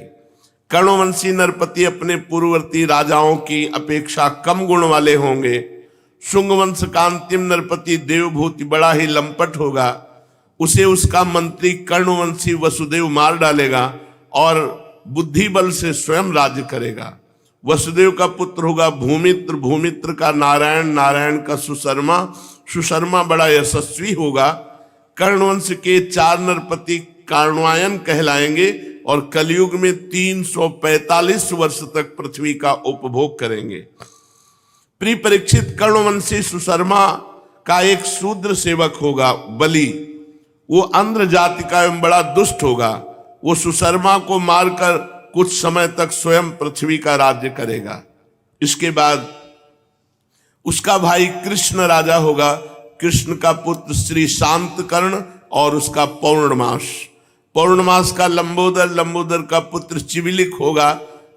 कर्णवंशी नरपति अपने पूर्ववर्ती राजाओं की अपेक्षा कम गुण वाले होंगे। शुंगवंश का अंतिम नरपति देवभूति बड़ा ही लंपट होगा, उसे उसका मंत्री कर्णवंशी वसुदेव मार डालेगा और बुद्धि बल से स्वयं राज्य करेगा। वसुदेव का पुत्र होगा भूमित्र, भूमित्र का नारायण, नारायण का सुशर्मा, सुशर्मा बड़ा यशस्वी होगा। कर्णवंश के 4 नरपति कार्णवायन कहलाएंगे और कलयुग में 345 वर्ष तक पृथ्वी का उपभोग करेंगे। प्रिय परीक्षित, कर्णवंशी सुशर्मा का एक शूद्र सेवक होगा बलि, वो आंध्र जाति का एवं बड़ा दुष्ट होगा। वो सुशर्मा को मारकर कुछ समय तक स्वयं पृथ्वी का राज्य करेगा। इसके बाद उसका भाई कृष्ण राजा होगा, कृष्ण का पुत्र श्री शांतकर्ण और उसका पौर्णमास, पौर्णमास का लंबोदर, लंबोदर का पुत्र चिवलिक होगा,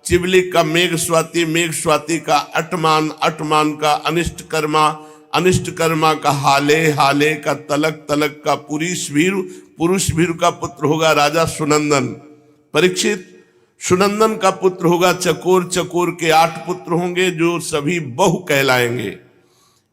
चिवलिक का मेघ स्वाति, मेघ स्वाति का अटमान, अटमान का अनिष्टकर्मा, अनिष्टकर्मा का हाले, हाले का तलक, तलक का पुरुषभीर, पुरुषभीर का पुत्र होगा राजा सुनंदन। परीक्षित, सुनंदन का पुत्र होगा चकोर, चकोर के 8 पुत्र होंगे जो सभी बहु कहलाएंगे।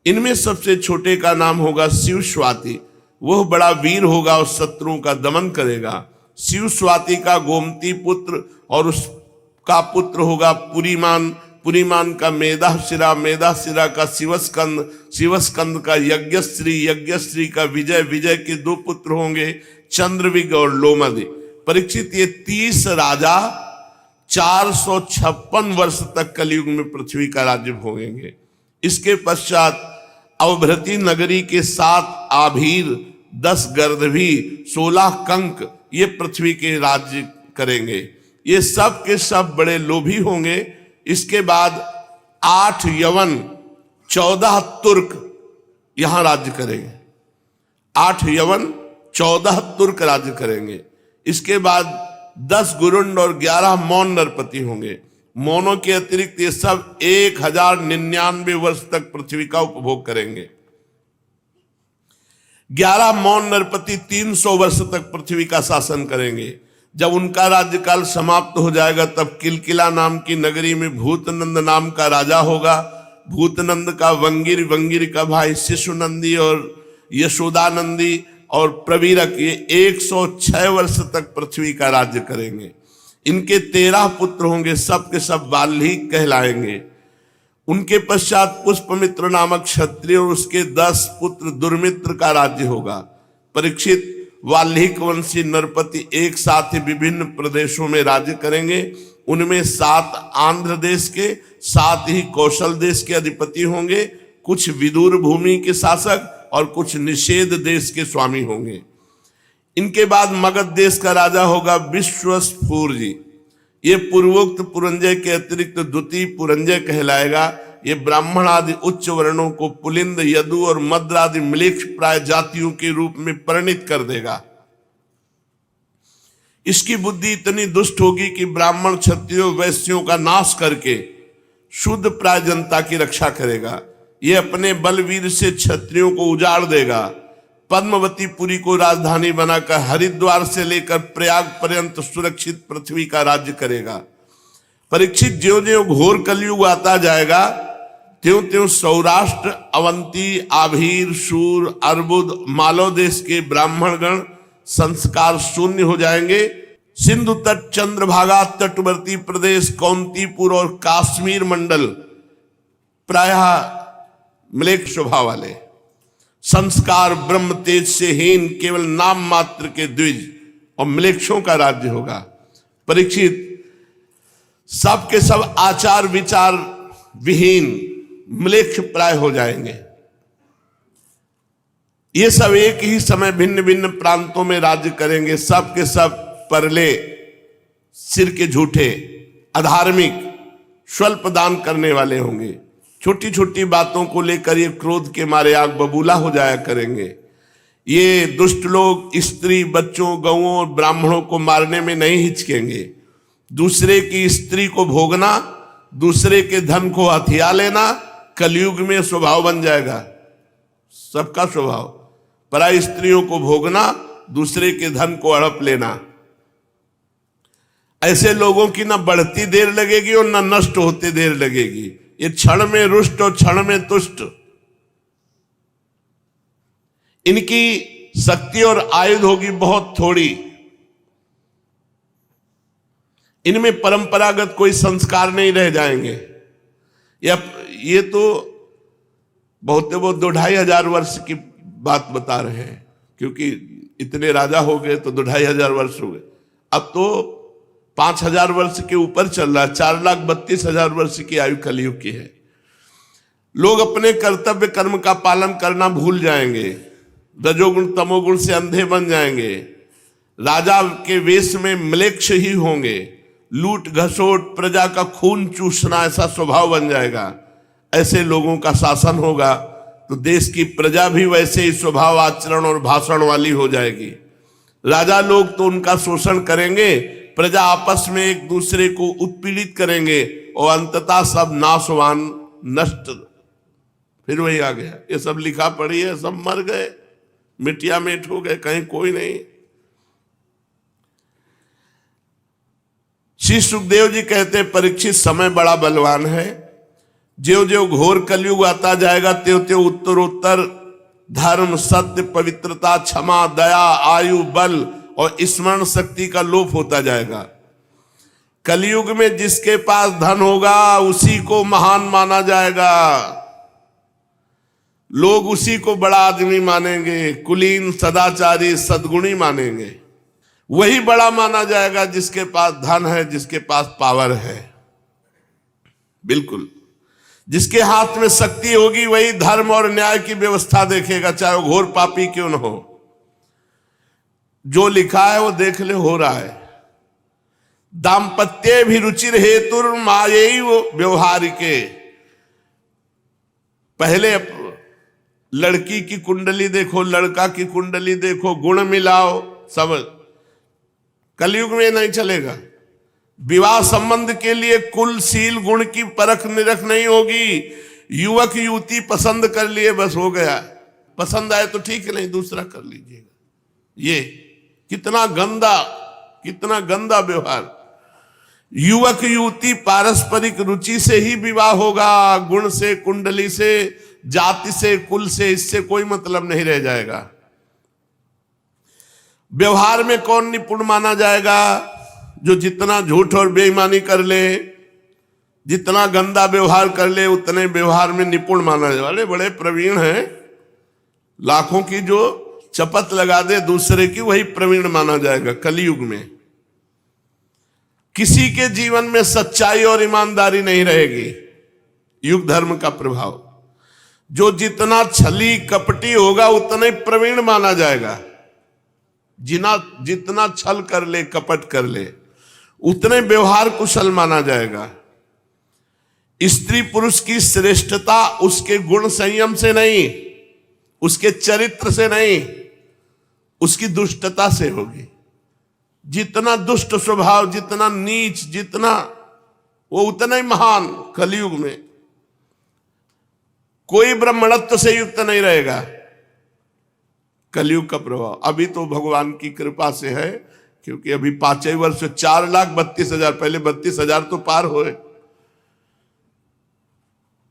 इनमें सबसे छोटे का नाम होगा शिव स्वाति, वह बड़ा वीर होगा और शत्रुओं का दमन करेगा। शिव स्वाति का गोमती पुत्र और उसका पुत्र होगा पुरीमान, पुरीमान का मेधाशिरा, मेधाशिरा का शिवस्कंद, शिवस्कंद का यज्ञश्री, यज्ञश्री का विजय, विजय के 2 पुत्र होंगे चंद्रविग और लोमदि। परीक्षित, ये 30 राजा 456 वर्ष तक कलयुग में पृथ्वी का राज्य भोगेंगे। इसके पश्चात अवभृति नगरी के 7 आभीर, 10 गर्दभी, 16 कंक ये पृथ्वी के राज्य करेंगे। ये सब के सब बड़े लोभी होंगे। इसके बाद 8 यवन, 14 तुर्क यहां राज्य करेंगे। 8 यवन, 14 तुर्क राज्य करेंगे। इसके बाद 10 गुरुंड और 11 मौन नरपति होंगे। मौनों के अतिरिक्त ये सब 1099 वर्ष तक पृथ्वी का उपभोग करेंगे। 11 मौन नरपति 300 वर्ष तक पृथ्वी का शासन करेंगे। जब उनका राज्यकाल समाप्त हो जाएगा तब किलकिला नाम की नगरी में भूतनंद नाम का राजा होगा। भूतनंद का वंगिर, वंगिर का भाई शिशुनंदी और यशोदानंदी और प्रवीरक ये 106 वर्ष तक पृथ्वी का राज्य करेंगे। इनके 13 पुत्र होंगे, सब के सब वाल्मीकि कहलाएंगे। उनके पश्चात पुष्पमित्र नामक क्षत्रिय और उसके 10 पुत्र दुर्मित्र का राज्य होगा। परीक्षित, वाल्मीकि वंशी नरपति एक साथ ही विभिन्न प्रदेशों में राज्य करेंगे। उनमें 7 आंध्र देश के, 7 ही कौशल देश के अधिपति होंगे, कुछ विदुर भूमि के शासक और कुछ निषेध देश के स्वामी होंगे। इनके बाद मगध देश का राजा होगा विश्वस्फूर जी। ये पूर्वोक्त पुरंजय के अतिरिक्त द्वितीय पुरंजय कहलाएगा। ये ब्राह्मण आदि उच्च वर्णों को पुलिंद, यदु और मद्र आदि म्लेच्छ प्राय जातियों के रूप में परिणित कर देगा। इसकी बुद्धि इतनी दुष्ट होगी कि ब्राह्मण, क्षत्रियों, वैश्यों का नाश करके शुद्ध प्राय जनता की रक्षा करेगा। ये अपने बलवीर से क्षत्रियों को उजाड़ देगा। पद्मवतीपुरी को राजधानी बनाकर हरिद्वार से लेकर प्रयाग पर्यंत सुरक्षित पृथ्वी का राज्य करेगा। परीक्षित, ज्यों ज्यों घोर कलयुग आता जाएगा त्यों त्यों सौराष्ट्र, अवंती, आभीर, शूर, अर्बुद, मालव देश के ब्राह्मणगण संस्कार शून्य हो जाएंगे। सिंधु तट, चंद्रभागा, तटवर्ती प्रदेश, कौंतीपुर और काश्मीर मंडल प्रायः म्लेच्छ स्वभाव वाले, संस्कार ब्रह्म तेज से हीन, केवल नाम मात्र के द्विज और म्लेच्छों का राज्य होगा। परीक्षित, सब के सब आचार विचार विहीन म्लेच्छ प्राय हो जाएंगे। ये सब एक ही समय भिन्न भिन्न प्रांतों में राज्य करेंगे। सब के सब परले, सिर के झूठे, अधार्मिक, स्वल्प दान करने वाले होंगे। छोटी छोटी बातों को लेकर ये क्रोध के मारे आग बबूला हो जाया करेंगे। ये दुष्ट लोग स्त्री, बच्चों, गौओं और ब्राह्मणों को मारने में नहीं हिचकेंगे। दूसरे की स्त्री को भोगना, दूसरे के धन को हथिया लेना कलयुग में स्वभाव बन जाएगा। सबका स्वभाव, पराई स्त्रियों को भोगना, दूसरे के धन को हड़प लेना। ऐसे लोगों की ना बढ़ती देर लगेगी और ना नष्ट होते देर लगेगी। ये क्षण में रुष्ट और क्षण में तुष्ट। इनकी शक्ति और आयुध होगी बहुत थोड़ी। इनमें परंपरागत कोई संस्कार नहीं रह जाएंगे। ये तो बहुत 2-2,500 वर्ष की बात बता रहे हैं, क्योंकि इतने राजा हो गए तो 2,500 वर्ष हो गए। अब तो 5,000 वर्ष के ऊपर चल रहा है। 4,32,000 वर्ष की आयु कलयुग की है। लोग अपने कर्तव्य कर्म का पालन करना भूल जाएंगे। रजोगुण तमोगुण से अंधे बन जाएंगे। राजा के वेश में म्लेच्छ ही होंगे। लूट घसोट, प्रजा का खून चूसना, ऐसा स्वभाव बन जाएगा। ऐसे लोगों का शासन होगा तो देश की प्रजा भी वैसे ही स्वभाव, आचरण और भाषण वाली हो जाएगी। राजा लोग तो उनका शोषण करेंगे, प्रजा आपस में एक दूसरे को उत्पीड़ित करेंगे और अंततः सब नाशवान, नष्ट। फिर वही आ गया, ये सब लिखा पढ़ी है, सब मर गए, मिटिया मेट हो गए, कहीं कोई नहीं। श्री सुखदेव जी कहते, परीक्षित, समय बड़ा बलवान है। ज्यों ज्यों घोर कलयुग आता जाएगा त्यों त्यों उत्तरोत्तर धर्म, सत्य, पवित्रता, क्षमा, दया, आयु, बल और स्मरण शक्ति का लोप होता जाएगा। कलयुग में जिसके पास धन होगा उसी को महान माना जाएगा। लोग उसी को बड़ा आदमी मानेंगे, कुलीन, सदाचारी, सद्गुणी मानेंगे। वही बड़ा माना जाएगा जिसके पास धन है, जिसके पास पावर है। बिल्कुल, जिसके हाथ में शक्ति होगी वही धर्म और न्याय की व्यवस्था देखेगा, चाहे वो घोर पापी क्यों न हो। जो लिखा है वो देख ले, हो रहा है। दाम्पत्य भी रुचिर हेतुर मायेय व्यवहारिके। पहले लड़की की कुंडली देखो, लड़का की कुंडली देखो, गुण मिलाओ, सब। कलयुग में नहीं चलेगा। विवाह संबंध के लिए कुल, सील, गुण की परख निरख नहीं होगी। युवक युवती पसंद कर लिए, बस हो गया। पसंद आए तो ठीक है, नहीं दूसरा कर लीजिएगा। ये कितना गंदा व्यवहार। युवक युवती पारस्परिक रुचि से ही विवाह होगा, गुण से, कुंडली से, जाति से, कुल से, इससे कोई मतलब नहीं रह जाएगा। व्यवहार में कौन निपुण माना जाएगा? जो जितना झूठ और बेईमानी कर ले, जितना गंदा व्यवहार कर ले, उतने व्यवहार में निपुण माना जाए। वाले बड़े प्रवीण हैं, लाखों की जो चपत लगा दे दूसरे की, वही प्रवीण माना जाएगा कलयुग में। किसी के जीवन में सच्चाई और ईमानदारी नहीं रहेगी। युग धर्म का प्रभाव। जो जितना छली कपटी होगा उतना ही प्रवीण माना जाएगा। जितना छल कर ले, कपट कर ले, उतने व्यवहार कुशल माना जाएगा। स्त्री पुरुष की श्रेष्ठता उसके गुण संयम से नहीं, उसके चरित्र से नहीं, उसकी दुष्टता से होगी। जितना दुष्ट स्वभाव, जितना नीच, जितना वो उतना ही महान। कलयुग में कोई ब्राह्मणत्व से युक्त नहीं रहेगा। कलयुग का प्रभाव अभी तो भगवान की कृपा से है, क्योंकि अभी 5 वर्ष 4,32,000, पहले 32,000 तो पार हुए।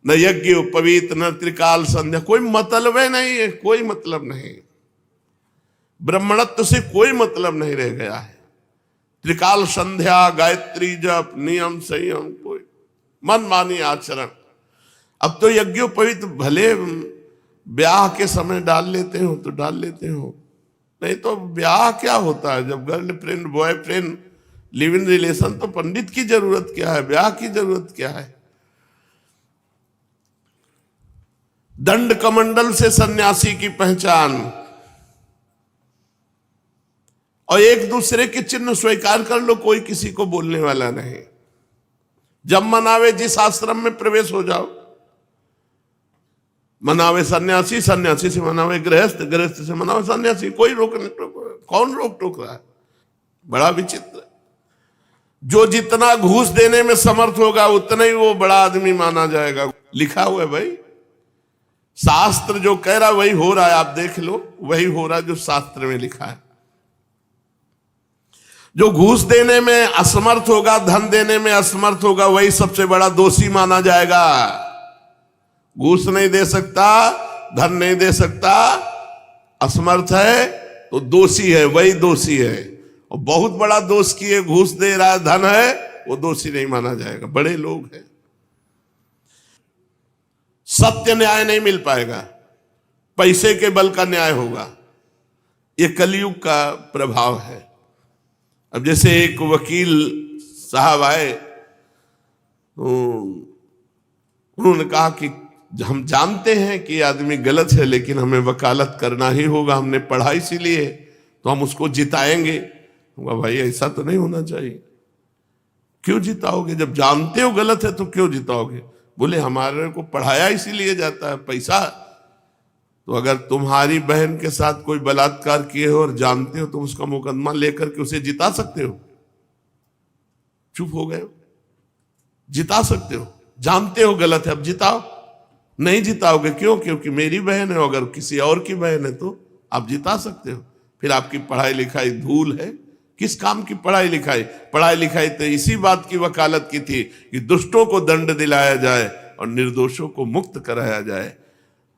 न यज्ञ उपवीत न त्रिकाल संध्या, कोई मतलब ही नहीं है, कोई मतलब नहीं। ब्राह्मणत्व से कोई मतलब नहीं रह गया है। त्रिकाल संध्या, गायत्री जप, नियम संयम, कोई मनमानी आचरण। अब तो यज्ञोपवीत भले ब्याह के समय डाल लेते हो तो डाल लेते हो, नहीं तो ब्याह क्या होता है? जब girlfriend boyfriend live in relation, तो पंडित की जरूरत क्या है? ब्याह की जरूरत क्या है? दंड कमंडल से सन्यासी की पहचान, और एक दूसरे के चिन्ह स्वीकार कर लो, कोई किसी को बोलने वाला नहीं। जब मनावे जिस आश्रम में प्रवेश हो जाओ, मनावे सन्यासी, सन्यासी से मनावे गृहस्थ, गृहस्थ से मनावे सन्यासी, कोई कौन रोक टोक रहा है? बड़ा विचित्र। जो जितना घूस देने में समर्थ होगा उतना ही वो बड़ा आदमी माना जाएगा। लिखा हुआ है भाई, शास्त्र जो कह रहा वही हो रहा है, आप देख लो, वही हो रहा है जो शास्त्र में लिखा है। जो घूस देने में असमर्थ होगा, धन देने में असमर्थ होगा, वही सबसे बड़ा दोषी माना जाएगा। घूस नहीं दे सकता, धन नहीं दे सकता, असमर्थ है तो दोषी है, वही दोषी है। और बहुत बड़ा दोष किए, घूस दे रहा है, धन है, वो दोषी नहीं माना जाएगा। बड़े लोग हैं। सत्य न्याय नहीं मिल पाएगा, पैसे के बल का न्याय होगा। ये कलयुग का प्रभाव है। अब जैसे एक वकील साहब आए, उन्होंने कहा कि हम जानते हैं कि आदमी गलत है, लेकिन हमें वकालत करना ही होगा, हमने पढ़ा इसीलिए, तो हम उसको जिताएंगे। भाई ऐसा तो नहीं होना चाहिए। क्यों जिताओगे? जब जानते हो गलत है तो क्यों जिताओगे? बोले हमारे को पढ़ाया इसीलिए जाता है, पैसा। तो अगर तुम्हारी बहन के साथ कोई बलात्कार किए हो और जानते हो, तुम उसका मुकदमा लेकर के उसे जिता सकते हो? चुप हो गए हो? जिता सकते हो, जानते हो गलत है, अब जिताओ। नहीं जिताओगे, क्यों? क्योंकि मेरी बहन है, अगर किसी और की बहन है तो आप जिता सकते हो। फिर आपकी पढ़ाई लिखाई धूल है। किस काम की पढ़ाई लिखाई? पढ़ाई लिखाई तो इसी बात की वकालत की थी कि दुष्टों को दंड दिलाया जाए और निर्दोषों को मुक्त कराया जाए।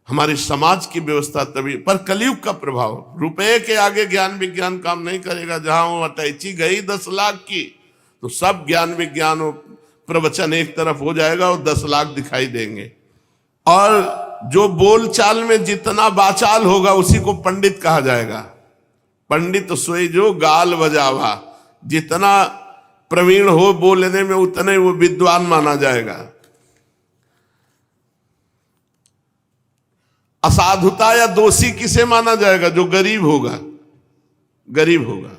हमारे समाज की व्यवस्था तभी। पर कलयुग का प्रभाव, रुपए के आगे ज्ञान विज्ञान काम नहीं करेगा। जहां वो अटैची गई 10 लाख की, तो सब ज्ञान विज्ञान और प्रवचन एक तरफ हो जाएगा और 10 लाख दिखाई देंगे। और जो बोलचाल में जितना बाचाल होगा उसी को पंडित कहा जाएगा। पंडित सोई जो गाल बजावा, जितना प्रवीण हो बोलने में उतना ही वो विद्वान माना जाएगा। असाधुता या दोषी किसे माना जाएगा? जो गरीब होगा। गरीब होगा।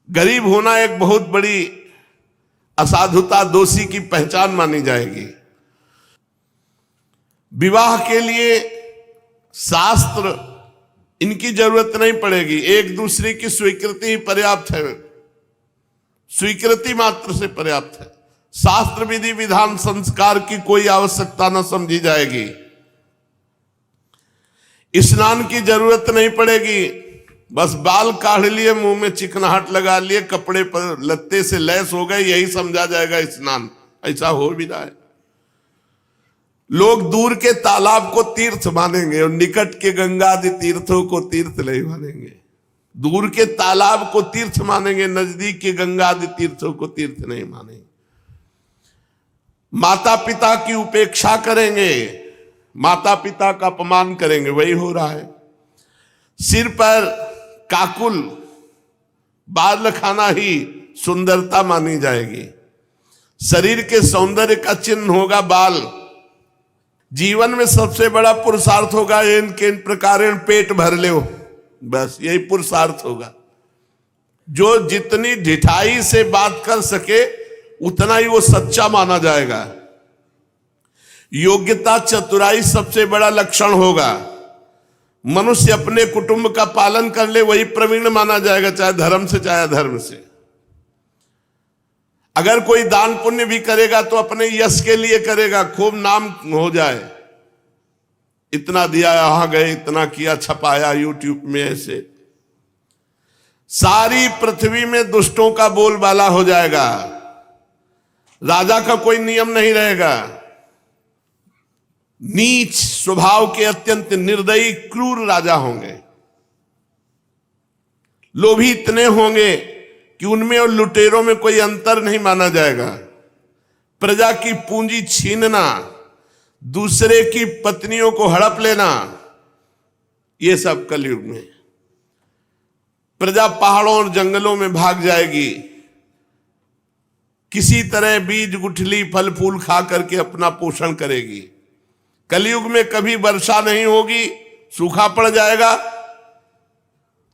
गरीब होना एक बहुत बड़ी असाधुता, दोषी की पहचान मानी जाएगी। विवाह के लिए शास्त्र इनकी जरूरत नहीं पड़ेगी, एक दूसरे की स्वीकृति ही पर्याप्त है। स्वीकृति मात्र से पर्याप्त है। शास्त्र विधि विधान संस्कार की कोई आवश्यकता न समझी जाएगी। स्नान की जरूरत नहीं पड़ेगी, बस बाल काढ़ लिए, मुंह में चिकनाहट लगा लिए, कपड़े पर लत्ते से लैस हो गए, यही समझा जाएगा स्नान। ऐसा हो भी रहा है। लोग दूर के तालाब को तीर्थ मानेंगे और निकट के गंगा आदि तीर्थों को तीर्थ नहीं मानेंगे। दूर के तालाब को तीर्थ मानेंगे, नजदीक के गंगा आदि तीर्थों को तीर्थ नहीं मानेंगे। माता पिता की उपेक्षा करेंगे, माता पिता का अपमान करेंगे, वही हो रहा है। सिर पर काकुल बाल खाना ही सुंदरता मानी जाएगी। शरीर के सौंदर्य का चिन्ह होगा बाल। जीवन में सबसे बड़ा पुरुषार्थ होगा इन प्रकार पेट भर ले, बस यही पुरुषार्थ होगा। जो जितनी ढिठाई से बात कर सके उतना ही वो सच्चा माना जाएगा। योग्यता चतुराई सबसे बड़ा लक्षण होगा। मनुष्य अपने कुटुंब का पालन कर ले, वही प्रवीण माना जाएगा, चाहे धर्म से चाहे अधर्म से। अगर कोई दान पुण्य भी करेगा तो अपने यश के लिए करेगा, खूब नाम हो जाए, इतना दिया, यहां गए, इतना किया, छपाया यूट्यूब में। ऐसे सारी पृथ्वी में दुष्टों का बोलबाला हो जाएगा। राजा का कोई नियम नहीं रहेगा। नीच स्वभाव के अत्यंत निर्दयी क्रूर राजा होंगे। लोभी इतने होंगे कि उनमें और लुटेरों में कोई अंतर नहीं माना जाएगा। प्रजा की पूंजी छीनना, दूसरे की पत्नियों को हड़प लेना, ये सब कलयुग में। प्रजा पहाड़ों और जंगलों में भाग जाएगी, किसी तरह बीज गुठली फल फूल खा करके अपना पोषण करेगी। कलयुग में कभी वर्षा नहीं होगी, सूखा पड़ जाएगा,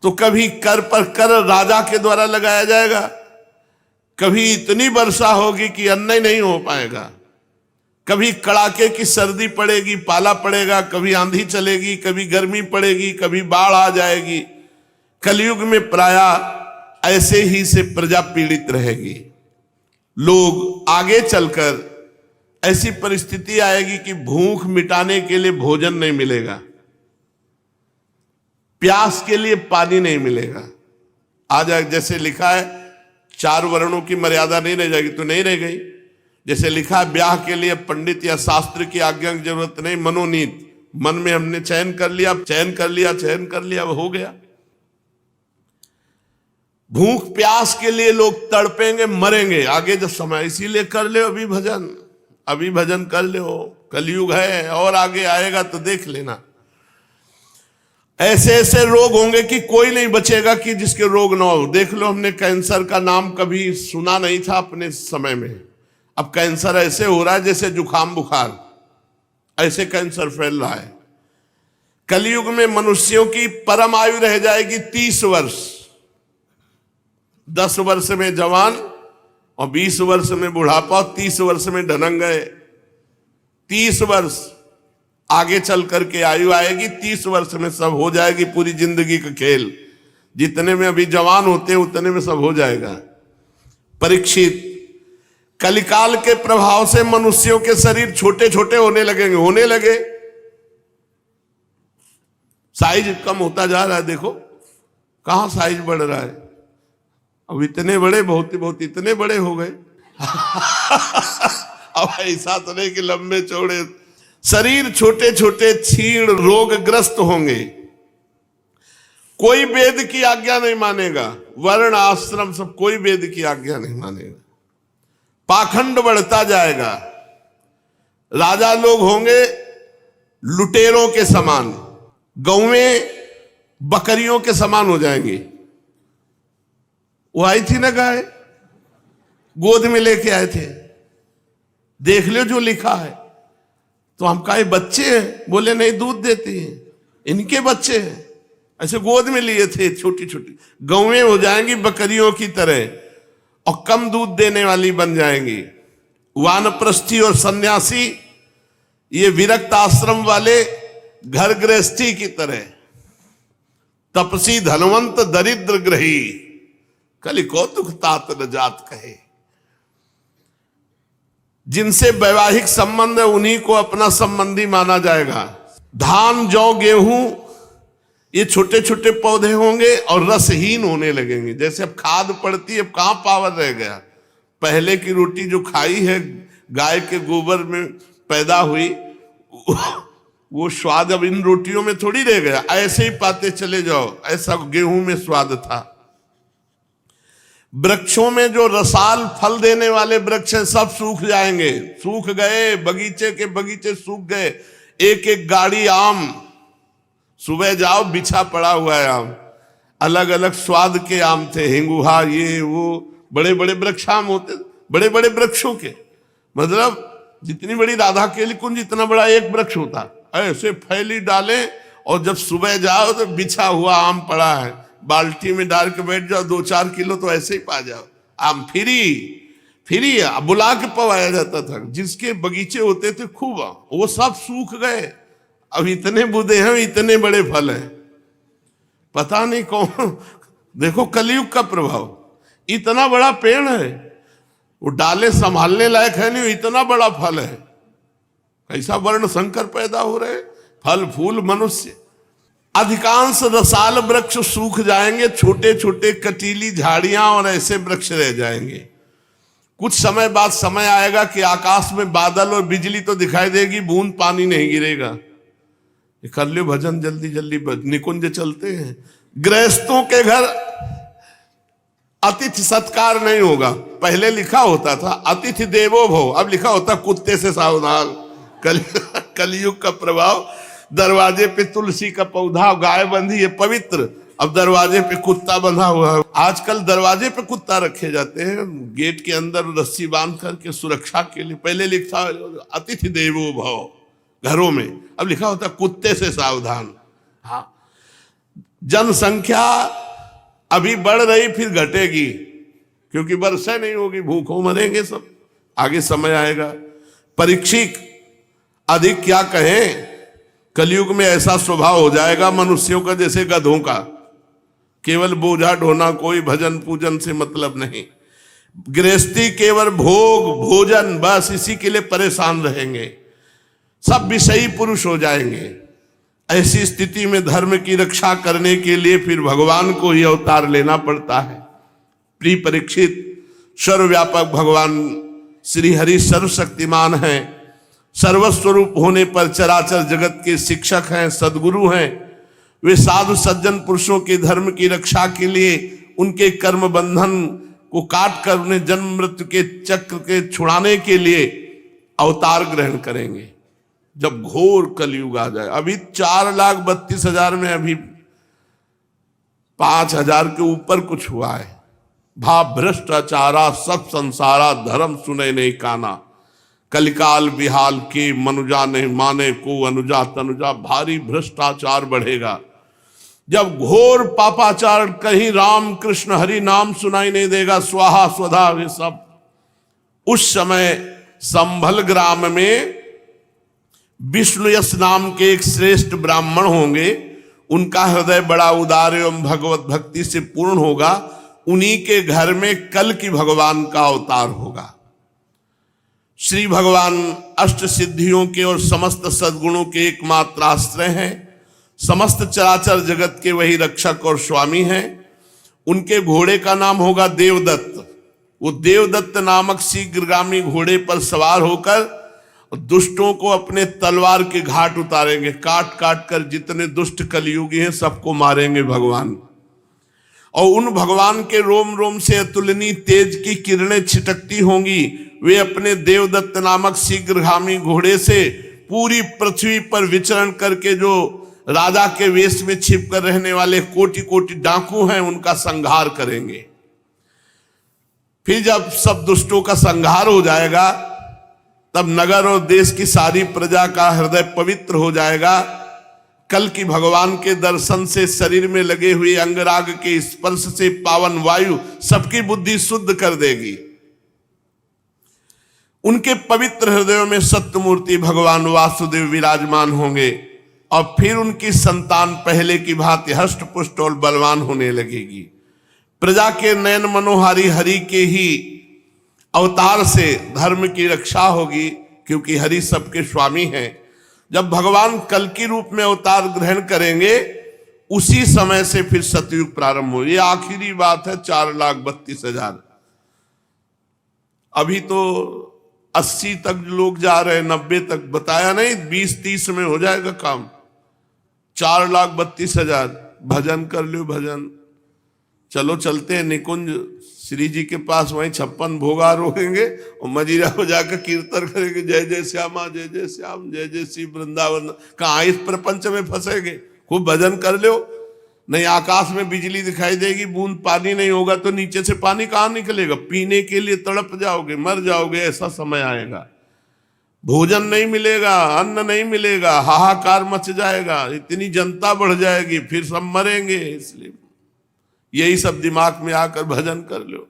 तो कभी कर पर कर राजा के द्वारा लगाया जाएगा, कभी इतनी वर्षा होगी कि अन्न ही नहीं हो पाएगा, कभी कड़ाके की सर्दी पड़ेगी, पाला पड़ेगा, कभी आंधी चलेगी, कभी गर्मी पड़ेगी, कभी बाढ़ आ जाएगी। कलयुग में प्रायः ऐसे ही से प्रजा पीड़ित रहेगी। लोग आगे चलकर ऐसी परिस्थिति आएगी कि भूख मिटाने के लिए भोजन नहीं मिलेगा, प्यास के लिए पानी नहीं मिलेगा। आज जैसे लिखा है 4 वर्णों की मर्यादा नहीं रह जाएगी, तो नहीं रह गई। जैसे लिखा है ब्याह के लिए पंडित या शास्त्र की आज्ञा की जरूरत नहीं, मनोनीत, मन में हमने चयन कर लिया, वो हो गया। भूख प्यास के लिए लोग तड़पेंगे, मरेंगे आगे जब समय। इसीलिए कर ले अभी भजन कर लो, कलयुग है और आगे आएगा तो देख लेना। ऐसे ऐसे रोग होंगे कि कोई नहीं बचेगा कि जिसके रोग ना हो। देख लो, हमने कैंसर का नाम कभी सुना नहीं था अपने समय में, अब कैंसर ऐसे हो रहा है जैसे जुकाम बुखार, ऐसे कैंसर फैल रहा है। कलयुग में मनुष्यों की परम आयु रह जाएगी 30 वर्ष। 10 वर्ष में जवान और 20 वर्ष में बुढ़ापा, 30 वर्ष में ढनंग गए। 30 वर्ष आगे चल करके आयु आएगी, 30 वर्ष में सब हो जाएगी पूरी जिंदगी का खेल। जितने में अभी जवान होते हैं उतने में सब हो जाएगा। परीक्षित, कलिकाल के प्रभाव से मनुष्यों के शरीर छोटे छोटे होने लगे, साइज कम होता जा रहा है। देखो कहां साइज बढ़ रहा है, अब इतने बड़े बहुत इतने बड़े हो गए। अब ऐसा तो नहीं कि लंबे चौड़े, शरीर छोटे छोटे क्षीण रोगग्रस्त होंगे। कोई वेद की आज्ञा नहीं मानेगा, वर्ण आश्रम सब कोई वेद की आज्ञा नहीं मानेगा। पाखंड बढ़ता जाएगा। राजा लोग होंगे लुटेरों के समान, गौवें बकरियों के समान हो जाएंगी। वो आई थी ना गाय, गोद में लेके आए थे, देख लो जो लिखा है। तो हम कहा बच्चे हैं, बोले नहीं दूध देती हैं, इनके बच्चे हैं। ऐसे गोद में लिए थे, छोटी छोटी गौवें हो जाएंगी बकरियों की तरह और कम दूध देने वाली बन जाएंगी। वानप्रस्थी और सन्यासी ये विरक्त आश्रम वाले घर गृहस्थी की तरह, तपसी धनवंत दरिद्र ग्रही, कलि कौतुक तात न जात कहे। जिनसे वैवाहिक संबंध है उन्हीं को अपना संबंधी माना जाएगा। धान जौ गेहूं ये छोटे छोटे पौधे होंगे और रसहीन होने लगेंगे। जैसे अब खाद पड़ती है, अब कहां पावर रह गया। पहले की रोटी जो खाई है गाय के गोबर में पैदा हुई, वो स्वाद अब इन रोटियों में थोड़ी रह गया। ऐसे ही पाते चले जाओ, ऐसा गेहूं में स्वाद था। वृक्षों में जो रसाल फल देने वाले वृक्ष हैं सब सूख जाएंगे, सूख गए, बगीचे के बगीचे सूख गए। एक एक गाड़ी आम, सुबह जाओ बिछा पड़ा हुआ है आम, अलग अलग स्वाद के आम थे, हिंगुहा ये वो, बड़े बड़े वृक्ष आम होते, बड़े बड़े वृक्षों के, मतलब जितनी बड़ी राधा केली कुंज जितना बड़ा एक वृक्ष होता, ऐसे फैली डाले। और जब सुबह जाओ तो बिछा हुआ आम पड़ा है, बाल्टी में डाल के बैठ जाओ, 2-4 किलो तो ऐसे ही पा जाओ आम फ्री बुला के पवाया जाता था। जिसके बगीचे होते थे खूब, वो सब सूख गए। अब इतने बूदे हैं, इतने बड़े फल हैं, पता नहीं कौन। देखो कलयुग का प्रभाव, इतना बड़ा पेड़ है, वो डाले संभालने लायक है नहीं, इतना बड़ा फल है। कैसा वर्ण संकर पैदा हो रहे, फल फूल मनुष्य। अधिकांश रसाल वृक्ष सूख जाएंगे, छोटे छोटे कटीली झाड़ियां और ऐसे वृक्ष रह जाएंगे। कुछ समय बाद समय आएगा कि आकाश में बादल और बिजली तो दिखाई देगी, बूंद पानी नहीं गिरेगा। कर लियो भजन जल्दी जल्दी, निकुंज चलते हैं। गृहस्थों के घर अतिथि सत्कार नहीं होगा। पहले लिखा होता था अतिथि देवो भव, अब लिखा होता कुत्ते से सावधान। कलयुग का प्रभाव, दरवाजे पे तुलसी का पौधा, गाय बंधी है पवित्र, अब दरवाजे पे कुत्ता बंधा हुआ है। आजकल दरवाजे पे कुत्ता रखे जाते हैं, गेट के अंदर रस्सी बांध करके सुरक्षा के लिए। पहले लिखा अतिथि देवो भव घरों में, अब लिखा होता कुत्ते से सावधान। हाँ, जनसंख्या अभी बढ़ रही फिर घटेगी, क्योंकि वर्षा नहीं होगी, भूखों मरेंगे सब। आगे समय आएगा। परीक्षित अधिक क्या कहें, कलयुग में ऐसा स्वभाव हो जाएगा मनुष्यों का जैसे गधों का, केवल बोझा ढोना, कोई भजन पूजन से मतलब नहीं। गृहस्थी केवल भोग भोजन, बस इसी के लिए परेशान रहेंगे, सब विषयी पुरुष हो जाएंगे। ऐसी स्थिति में धर्म की रक्षा करने के लिए फिर भगवान को ही अवतार लेना पड़ता है। प्रिय परीक्षित, सर्वव्यापक भगवान श्री हरि सर्वशक्तिमान हैं, सर्वस्वरूप होने पर चराचर जगत के शिक्षक हैं, सदगुरु हैं। वे साधु सज्जन पुरुषों के धर्म की रक्षा के लिए उनके कर्म बंधन को काट कर उन्हें जन्म मृत्यु के चक्र के छुड़ाने के लिए अवतार ग्रहण करेंगे जब घोर कलयुग आ जाए। अभी 4,32,000 में अभी 5,000 के ऊपर कुछ हुआ है। भाव भ्रष्टाचारा सब संसारा, धर्म सुने नहीं काना, कलिकाल बिहाल के मनुजा नहीं माने को अनुजा तनुजा। भारी भ्रष्टाचार बढ़ेगा जब घोर पापाचार, कहीं राम कृष्ण हरि नाम सुनाई नहीं देगा, स्वाहा स्वधा ये सब। उस समय संभल ग्राम में विष्णुयश नाम के एक श्रेष्ठ ब्राह्मण होंगे, उनका हृदय बड़ा उदार एवं भगवत भक्ति से पूर्ण होगा। उन्हीं के घर में कल की भगवान का अवतार होगा। श्री भगवान अष्ट सिद्धियों के और समस्त सद्गुणों के एकमात्र आश्रय हैं, समस्त चराचर जगत के वही रक्षक और स्वामी हैं। उनके घोड़े का नाम होगा देवदत्त। वो देवदत्त नामक शीघ्रगामी घोड़े पर सवार होकर दुष्टों को अपने तलवार के घाट उतारेंगे। काट काट कर जितने दुष्ट कलयुगी हैं सबको मारेंगे भगवान। और उन भगवान के रोम रोम से अतुलनीय तेज की किरणें छिटकती होंगी। वे अपने देवदत्त नामक शीघ्रगामी घोड़े से पूरी पृथ्वी पर विचरण करके जो राजा के वेश में छिप कर रहने वाले कोटि कोटि डाकू हैं उनका संहार करेंगे। फिर जब सब दुष्टों का संहार हो जाएगा तब नगर और देश की सारी प्रजा का हृदय पवित्र हो जाएगा। कल की भगवान के दर्शन से शरीर में लगे हुए अंगराग के स्पर्श से पावन वायु सबकी बुद्धि शुद्ध कर देगी। उनके पवित्र हृदयों में सत्यमूर्ति भगवान वासुदेव विराजमान होंगे और फिर उनकी संतान पहले की भांति हष्ट पुष्ट और बलवान होने लगेगी। प्रजा के नयन मनोहारी हरि के ही अवतार से धर्म की रक्षा होगी, क्योंकि हरि सबके स्वामी हैं। जब भगवान कल की रूप में अवतार ग्रहण करेंगे उसी समय से फिर सतयुग प्रारंभ हो। ये आखिरी बात है। 4,32,000 अभी तो 80 तक लोग जा रहे हैं, 90 तक बताया नहीं, 20-30 में हो जाएगा काम। 4,32,000 भजन कर लो भजन। चलो चलते हैं निकुंज श्री जी के पास, वहीं 56 भोगा रोकेंगे और मजीरा हो जाकर कीर्तन करेंगे, जय जय श्यामा जय जय श्याम जय जय श्री वृंदावन। कहाँ इस प्रपंच में फंसेंगे। खूब भजन कर लो। नहीं आकाश में बिजली दिखाई देगी, बूंद पानी नहीं होगा तो नीचे से पानी कहाँ निकलेगा। पीने के लिए तड़प जाओगे, मर जाओगे। ऐसा समय आएगा, भोजन नहीं मिलेगा, अन्न नहीं मिलेगा, हाहाकार मच जाएगा, इतनी जनता बढ़ जाएगी, फिर सब मरेंगे। इसलिए यही सब दिमाग में आकर भजन कर लो,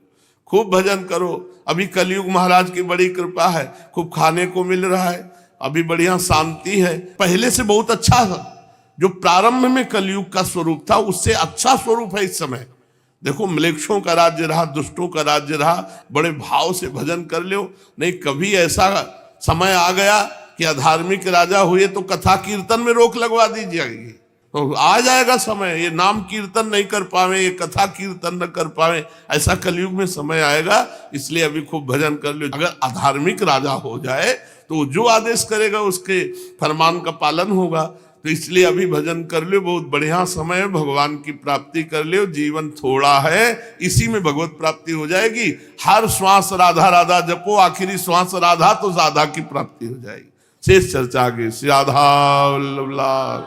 खूब भजन करो। अभी कलयुग महाराज की बड़ी कृपा है, खूब खाने को मिल रहा है, अभी बढ़िया शांति है। पहले से बहुत अच्छा था। जो प्रारंभ में कलयुग का स्वरूप था उससे अच्छा स्वरूप है इस समय। देखो म्लेच्छों का राज्य रहा, दुष्टों का राज्य रहा। बड़े भाव से भजन कर लो। नहीं कभी ऐसा समय आ गया कि अधार्मिक राजा हुए तो कथा कीर्तन में रोक लगवा दी जाएगी। तो आ जाएगा समय, ये नाम कीर्तन नहीं कर पावे, ये कथा कीर्तन न कर पावे, ऐसा कलयुग में समय आएगा। इसलिए अभी खूब भजन कर लो। अगर अधार्मिक राजा हो जाए तो जो आदेश करेगा उसके फरमान का पालन होगा। तो इसलिए अभी भजन कर लो, बहुत बढ़िया समय है, भगवान की प्राप्ति कर लो। जीवन थोड़ा है, इसी में भगवत प्राप्ति हो जाएगी। हर श्वास राधा राधा जपो, आखिरी श्वास राधा तो राधा की प्राप्ति हो जाएगी। शेष चर्चा आगे। श्री राधा वल्लभ लाल।